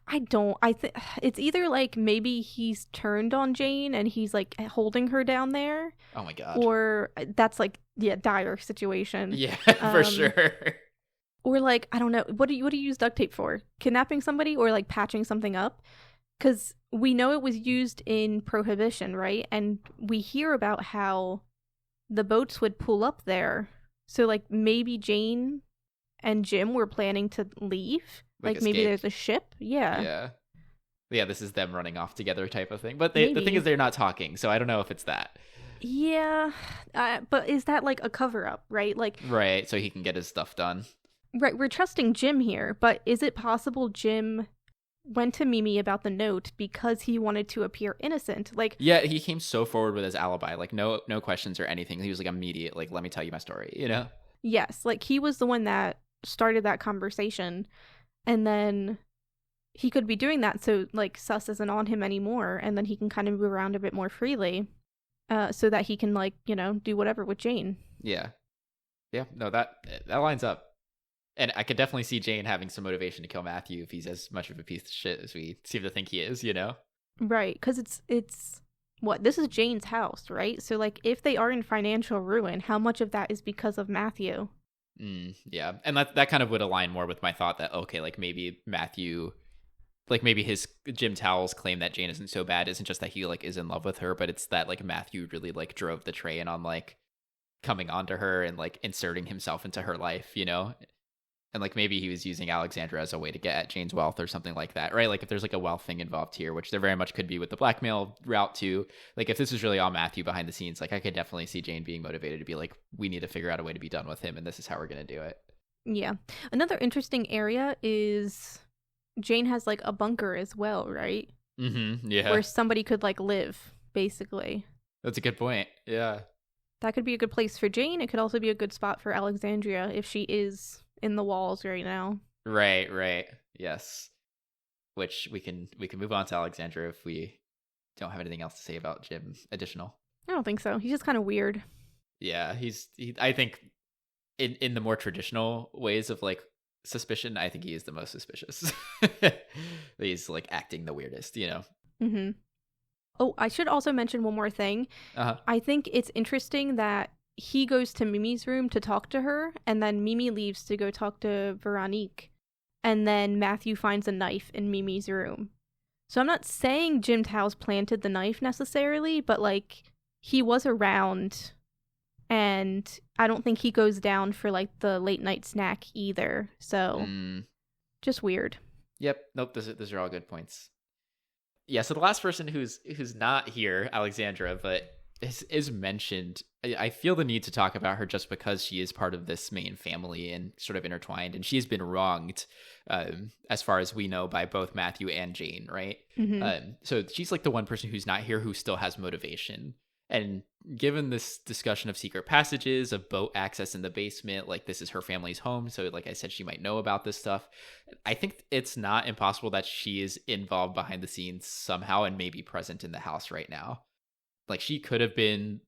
[SPEAKER 1] I don't. I think it's either like maybe he's turned on Jane and he's like holding her down there.
[SPEAKER 2] Oh my god.
[SPEAKER 1] Or that's like dire situation.
[SPEAKER 2] Yeah, for sure.
[SPEAKER 1] Or like I don't know. What do you use duct tape for? Kidnapping somebody or like patching something up? Because we know it was used in Prohibition, right? And we hear about how the boats would pull up there. So like maybe Jane and Jim were planning to leave. Like maybe there's a ship. Yeah.
[SPEAKER 2] Yeah, this is them running off together type of thing. But the thing is they're not talking, so I don't know if it's that.
[SPEAKER 1] Yeah. But is that like a cover-up, right? Like
[SPEAKER 2] right, so he can get his stuff done.
[SPEAKER 1] Right, we're trusting Jim here, but is it possible Jim went to Mimi about the note because he wanted to appear innocent? Like
[SPEAKER 2] yeah, he came so forward with his alibi, like no questions or anything. He was like immediate, like let me tell you my story, you know?
[SPEAKER 1] Yes, like he was the one that started that conversation. And then he could be doing that so, like, Sus isn't on him anymore, and then he can kind of move around a bit more freely so that he can, like, you know, do whatever with Jane.
[SPEAKER 2] Yeah. Yeah, no, that lines up. And I could definitely see Jane having some motivation to kill Matthew if he's as much of a piece of shit as we seem to think he is, you know?
[SPEAKER 1] Right, because it's what? This is Jane's house, right? So, like, if they are in financial ruin, how much of that is because of Matthew?
[SPEAKER 2] Yeah, and that kind of would align more with my thought that, okay, like maybe Matthew, like maybe his Jim Towell's claim that Jane isn't so bad isn't just that he like is in love with her, but it's that like Matthew really like drove the train on like coming onto her and like inserting himself into her life, you know? And like maybe he was using Alexandra as a way to get at Jane's wealth or something like that, right? Like if there's like a wealth thing involved here, which there very much could be with the blackmail route too. Like if this is really all Matthew behind the scenes, like I could definitely see Jane being motivated to be like, we need to figure out a way to be done with him, and this is how we're gonna do it.
[SPEAKER 1] Yeah. Another interesting area is Jane has like a bunker as well, right?
[SPEAKER 2] Mm-hmm. Yeah.
[SPEAKER 1] Where somebody could like live, basically.
[SPEAKER 2] That's a good point. Yeah.
[SPEAKER 1] That could be a good place for Jane. It could also be a good spot for Alexandria if she is in the walls right now.
[SPEAKER 2] Right. Yes. Which we can move on to Alexandra if we don't have anything else to say about Jim additional.
[SPEAKER 1] I don't think so. He's just kind of weird.
[SPEAKER 2] Yeah, I think in the more traditional ways of like suspicion, I think he is the most suspicious. He's like acting the weirdest, you know.
[SPEAKER 1] Mm-hmm. Oh, I should also mention one more thing. I think it's interesting that he goes to Mimi's room to talk to her, and then Mimi leaves to go talk to Veronique. And then Matthew finds a knife in Mimi's room. So I'm not saying Jim Towles planted the knife necessarily, but like he was around, and I don't think he goes down for like the late night snack either. So just weird.
[SPEAKER 2] Yep. Nope. Those are all good points. Yeah. So the last person who's not here, Alexandra, but is mentioned. I feel the need to talk about her just because she is part of this main family and sort of intertwined, and she's been wronged, as far as we know, by both Matthew and Jane, right? Mm-hmm. So she's like the one person who's not here who still has motivation. And given this discussion of secret passages, of boat access in the basement, like this is her family's home, so like I said, she might know about this stuff. I think it's not impossible that she is involved behind the scenes somehow and maybe present in the house right now. Like she could have been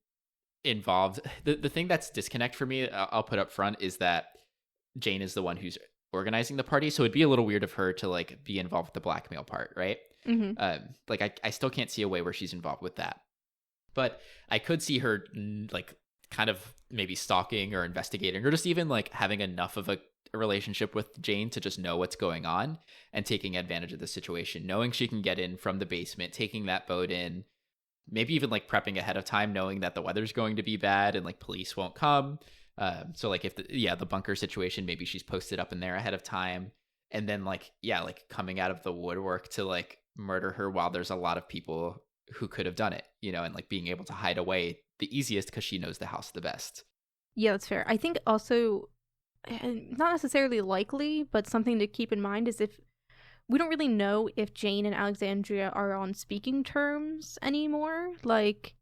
[SPEAKER 2] involved. The thing that's disconnect for me, I'll put up front, is that Jane is the one who's organizing the party. So it'd be a little weird of her to like be involved with the blackmail part, right? Like I still can't see a way where she's involved with that. But I could see her like kind of maybe stalking or investigating, or just even like having enough of a relationship with Jane to just know what's going on and taking advantage of the situation, knowing she can get in from the basement, taking that boat in, maybe even like prepping ahead of time, knowing that the weather's going to be bad and like police won't come. So like if the bunker situation, maybe she's posted up in there ahead of time, and then like coming out of the woodwork to like murder her while there's a lot of people who could have done it, and like being able to hide away the easiest because she knows the house the best.
[SPEAKER 1] Yeah, that's fair. I think also, not necessarily likely, but something to keep in mind is if we don't really know if Jane and Alexandria are on speaking terms anymore. Like,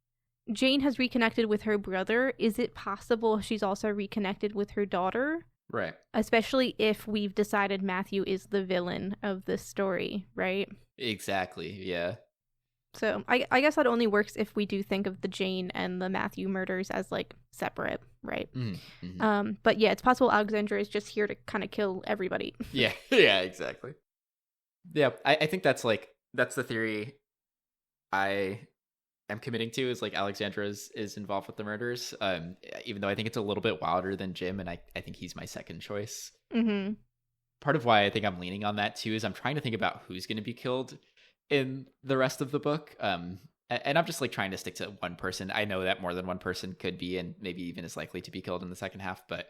[SPEAKER 1] Jane has reconnected with her brother. Is it possible she's also reconnected with her daughter?
[SPEAKER 2] Right.
[SPEAKER 1] Especially if we've decided Matthew is the villain of this story, right?
[SPEAKER 2] Exactly, yeah.
[SPEAKER 1] So I guess that only works if we do think of the Jane and the Matthew murders as like separate, right?
[SPEAKER 2] Mm-hmm.
[SPEAKER 1] But yeah, it's possible Alexandra is just here to kind of kill everybody.
[SPEAKER 2] Yeah, exactly. Yeah, I think that's the theory I am committing to, is like Alexandra is involved with the murders. Even though I think it's a little bit wilder than Jim, and I think he's my second choice.
[SPEAKER 1] Mm-hmm.
[SPEAKER 2] Part of why I think I'm leaning on that too is I'm trying to think about who's going to be killed in the rest of the book. And I'm just like trying to stick to one person. I know that more than one person could be, and maybe even is likely to be killed in the second half. But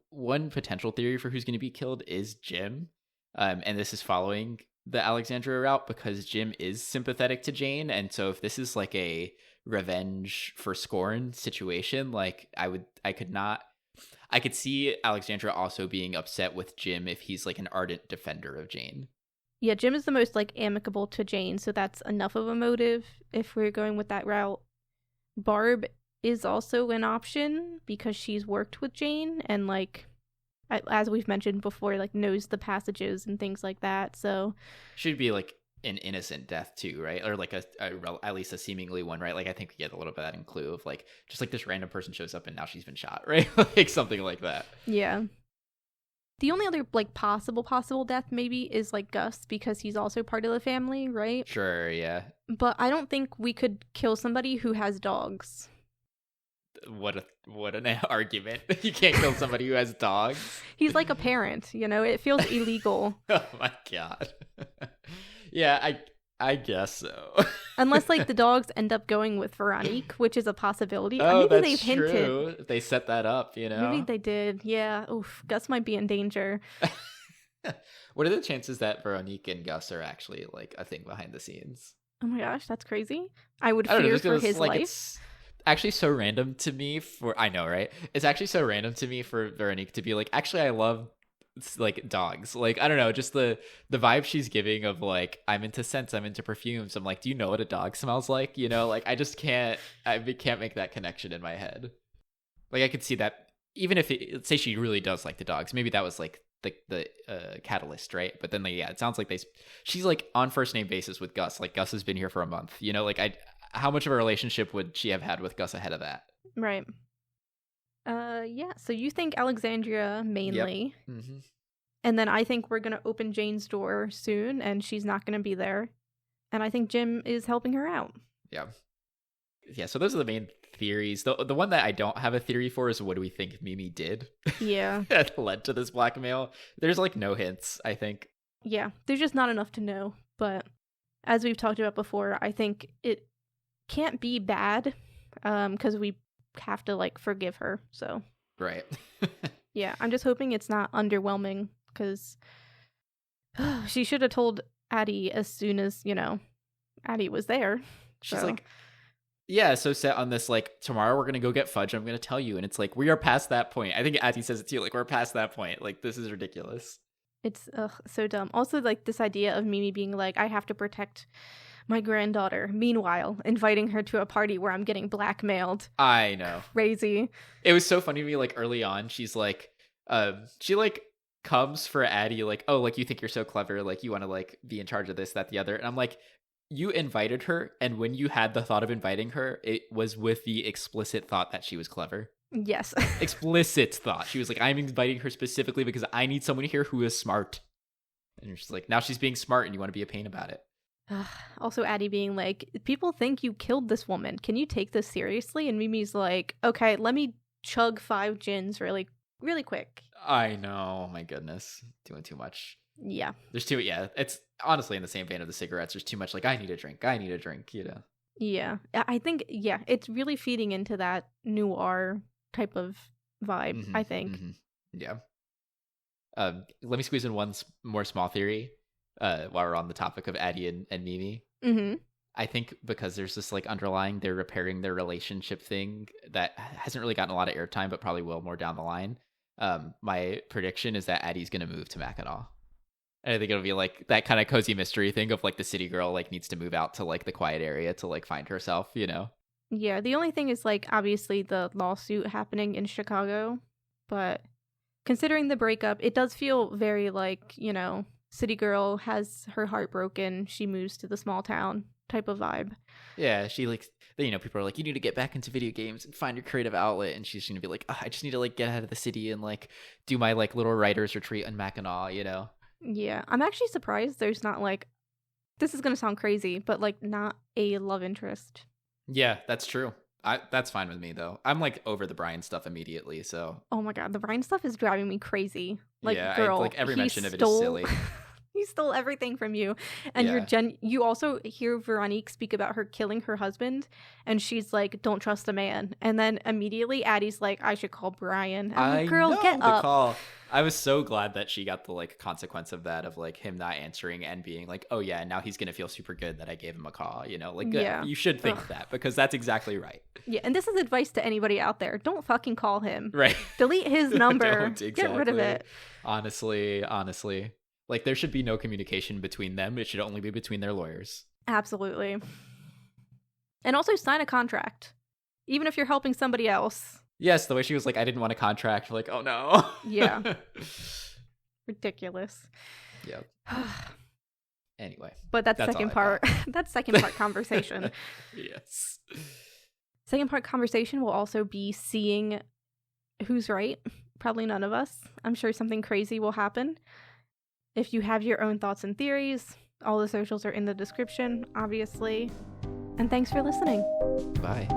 [SPEAKER 2] one potential theory for who's going to be killed is Jim. And this is following the Alexandria route because Jim is sympathetic to Jane. And so if this is like a revenge for scorn situation, like I could see Alexandra also being upset with Jim if he's like an ardent defender of Jane.
[SPEAKER 1] Yeah, Jim is the most like amicable to Jane, so that's enough of a motive if we're going with that route. Barb is also an option because she's worked with Jane and like, as we've mentioned before, like knows the passages and things like that. So
[SPEAKER 2] should be like an innocent death too, right? Or like at least a seemingly one, right? Like I think we get a little bit of that in Clue of like just like this random person shows up and now she's been shot, right? Like something like that.
[SPEAKER 1] Yeah. The only other like possible death maybe is like Gus because he's also part of the family, right?
[SPEAKER 2] Sure, yeah.
[SPEAKER 1] But I don't think we could kill somebody who has dogs.
[SPEAKER 2] What an argument. You can't kill somebody who has dogs.
[SPEAKER 1] He's like a parent, it feels illegal.
[SPEAKER 2] Oh my god. Yeah, I guess so.
[SPEAKER 1] Unless like the dogs end up going with Veronique, which is a possibility.
[SPEAKER 2] Oh,
[SPEAKER 1] maybe
[SPEAKER 2] that's
[SPEAKER 1] they've hinted.
[SPEAKER 2] True. They set that up,
[SPEAKER 1] Maybe they did. Yeah. Oof. Gus might be in danger.
[SPEAKER 2] What are the chances that Veronique and Gus are actually like a thing behind the scenes?
[SPEAKER 1] Oh my gosh, that's crazy. I would
[SPEAKER 2] I
[SPEAKER 1] fear
[SPEAKER 2] know,
[SPEAKER 1] for his
[SPEAKER 2] like,
[SPEAKER 1] life.
[SPEAKER 2] It's actually so random to me I know, right? It's actually so random to me for Veronique to be like, actually, I love like dogs. Like, I don't know, just the vibe she's giving of like, I'm into scents, I'm into perfumes. I'm like, do you know what a dog smells like? Like I just can't make that connection in my head. Like I could see that even if let's say she really does like the dogs, maybe that was like the catalyst, right? But then it sounds like she's like on first name basis with Gus. Like Gus has been here for a month, like how much of a relationship would she have had with Gus ahead of that?
[SPEAKER 1] Right. Yeah, so you think Alexandria mainly.
[SPEAKER 2] Yep. Mm-hmm.
[SPEAKER 1] And then I think we're going to open Jane's door soon and she's not going to be there. And I think Jim is helping her out.
[SPEAKER 2] Yeah. Yeah, so those are the main theories. The one that I don't have a theory for is what do we think Mimi did?
[SPEAKER 1] Yeah.
[SPEAKER 2] That led to this blackmail. There's like no hints, I think.
[SPEAKER 1] Yeah, there's just not enough to know. But as we've talked about before, I think it can't be bad because we have to like forgive her. So
[SPEAKER 2] right.
[SPEAKER 1] Yeah, I'm just hoping it's not underwhelming because she should have told Addie as soon as Addie was there.
[SPEAKER 2] She's like, yeah, so set on this like, tomorrow we're gonna go get fudge, I'm gonna tell you. And it's like, we are past that point. I think Addie says it too, like, we're past that point. Like, this is ridiculous.
[SPEAKER 1] It's so dumb. Also, like, this idea of Mimi being like, I have to protect my granddaughter. Meanwhile, inviting her to a party where I'm getting blackmailed.
[SPEAKER 2] I know.
[SPEAKER 1] Crazy.
[SPEAKER 2] It was so funny to me, like, early on, she's like, she, like, comes for Addie, like, oh, like, you think you're so clever, like, you want to, like, be in charge of this, that, the other. And I'm like, you invited her, and when you had the thought of inviting her, it was with the explicit thought that she was clever.
[SPEAKER 1] Yes.
[SPEAKER 2] Explicit thought. She was like, I'm inviting her specifically because I need someone here who is smart. And you're just like, now she's being smart and you want to be a pain about it.
[SPEAKER 1] Also, Addie being like, people think you killed this woman. Can you take this seriously? And Mimi's like, okay, let me chug 5 gins really quick.
[SPEAKER 2] I know. Oh my goodness. Doing too much.
[SPEAKER 1] Yeah.
[SPEAKER 2] There's too, yeah. It's honestly in the same vein of the cigarettes. There's too much like, I need a drink, you know?
[SPEAKER 1] Yeah. I think, yeah, it's really feeding into that noir type of vibe, I think.
[SPEAKER 2] Yeah. Let me squeeze in one more small theory while we're on the topic of Addie and Mimi. I think because there's this like underlying they're repairing their relationship thing that hasn't really gotten a lot of airtime, but probably will more down the line. My prediction is that Addie's going to move to Mackinac. And I think it'll be like that kind of cozy mystery thing of like the city girl like needs to move out to like the quiet area to like find herself, you know?
[SPEAKER 1] Yeah, the only thing is like obviously the lawsuit happening in Chicago, but considering the breakup, it does feel very like, you know, city girl has her heart broken, she moves to the small town type of vibe.
[SPEAKER 2] Yeah, she like, you know, people are like, you need to get back into video games and find your creative outlet, and she's gonna be like, I just need to like get out of the city and like do my like little writer's retreat in Mackinac, you know?
[SPEAKER 1] Yeah, I'm actually surprised there's not like, this is gonna sound crazy, but like not a love interest.
[SPEAKER 2] Yeah, that's true. That's fine with me though. I'm like over the Brian stuff immediately, so.
[SPEAKER 1] Oh my god, the Brian stuff is driving me crazy. Like,
[SPEAKER 2] yeah,
[SPEAKER 1] girl,
[SPEAKER 2] like every mention of it is silly.
[SPEAKER 1] He stole everything from you, and you also hear Veronique speak about her killing her husband, and she's like, "Don't trust a man." And then immediately, Addie's like, "I should call Brian." I'm like, "Girl, get up!"
[SPEAKER 2] Call. I was so glad that she got the like consequence of that, of like him not answering and being like, "Oh yeah, now he's gonna feel super good that I gave him a call." You know, like you should think that because that's exactly right.
[SPEAKER 1] Yeah, and this is advice to anybody out there: don't fucking call him.
[SPEAKER 2] Right.
[SPEAKER 1] Delete his number. Get rid of it.
[SPEAKER 2] Honestly. Like, there should be no communication between them. It should only be between their lawyers.
[SPEAKER 1] Absolutely. And also sign a contract, even if you're helping somebody else.
[SPEAKER 2] Yes, the way she was like, I didn't want a contract. Like, oh no.
[SPEAKER 1] Yeah. Ridiculous.
[SPEAKER 2] Yep. Anyway.
[SPEAKER 1] But that's second part. That's second part conversation.
[SPEAKER 2] Yes.
[SPEAKER 1] Second part conversation will also be seeing who's right. Probably none of us. I'm sure something crazy will happen. If you have your own thoughts and theories, all the socials are in the description, obviously. And thanks for listening.
[SPEAKER 2] Bye.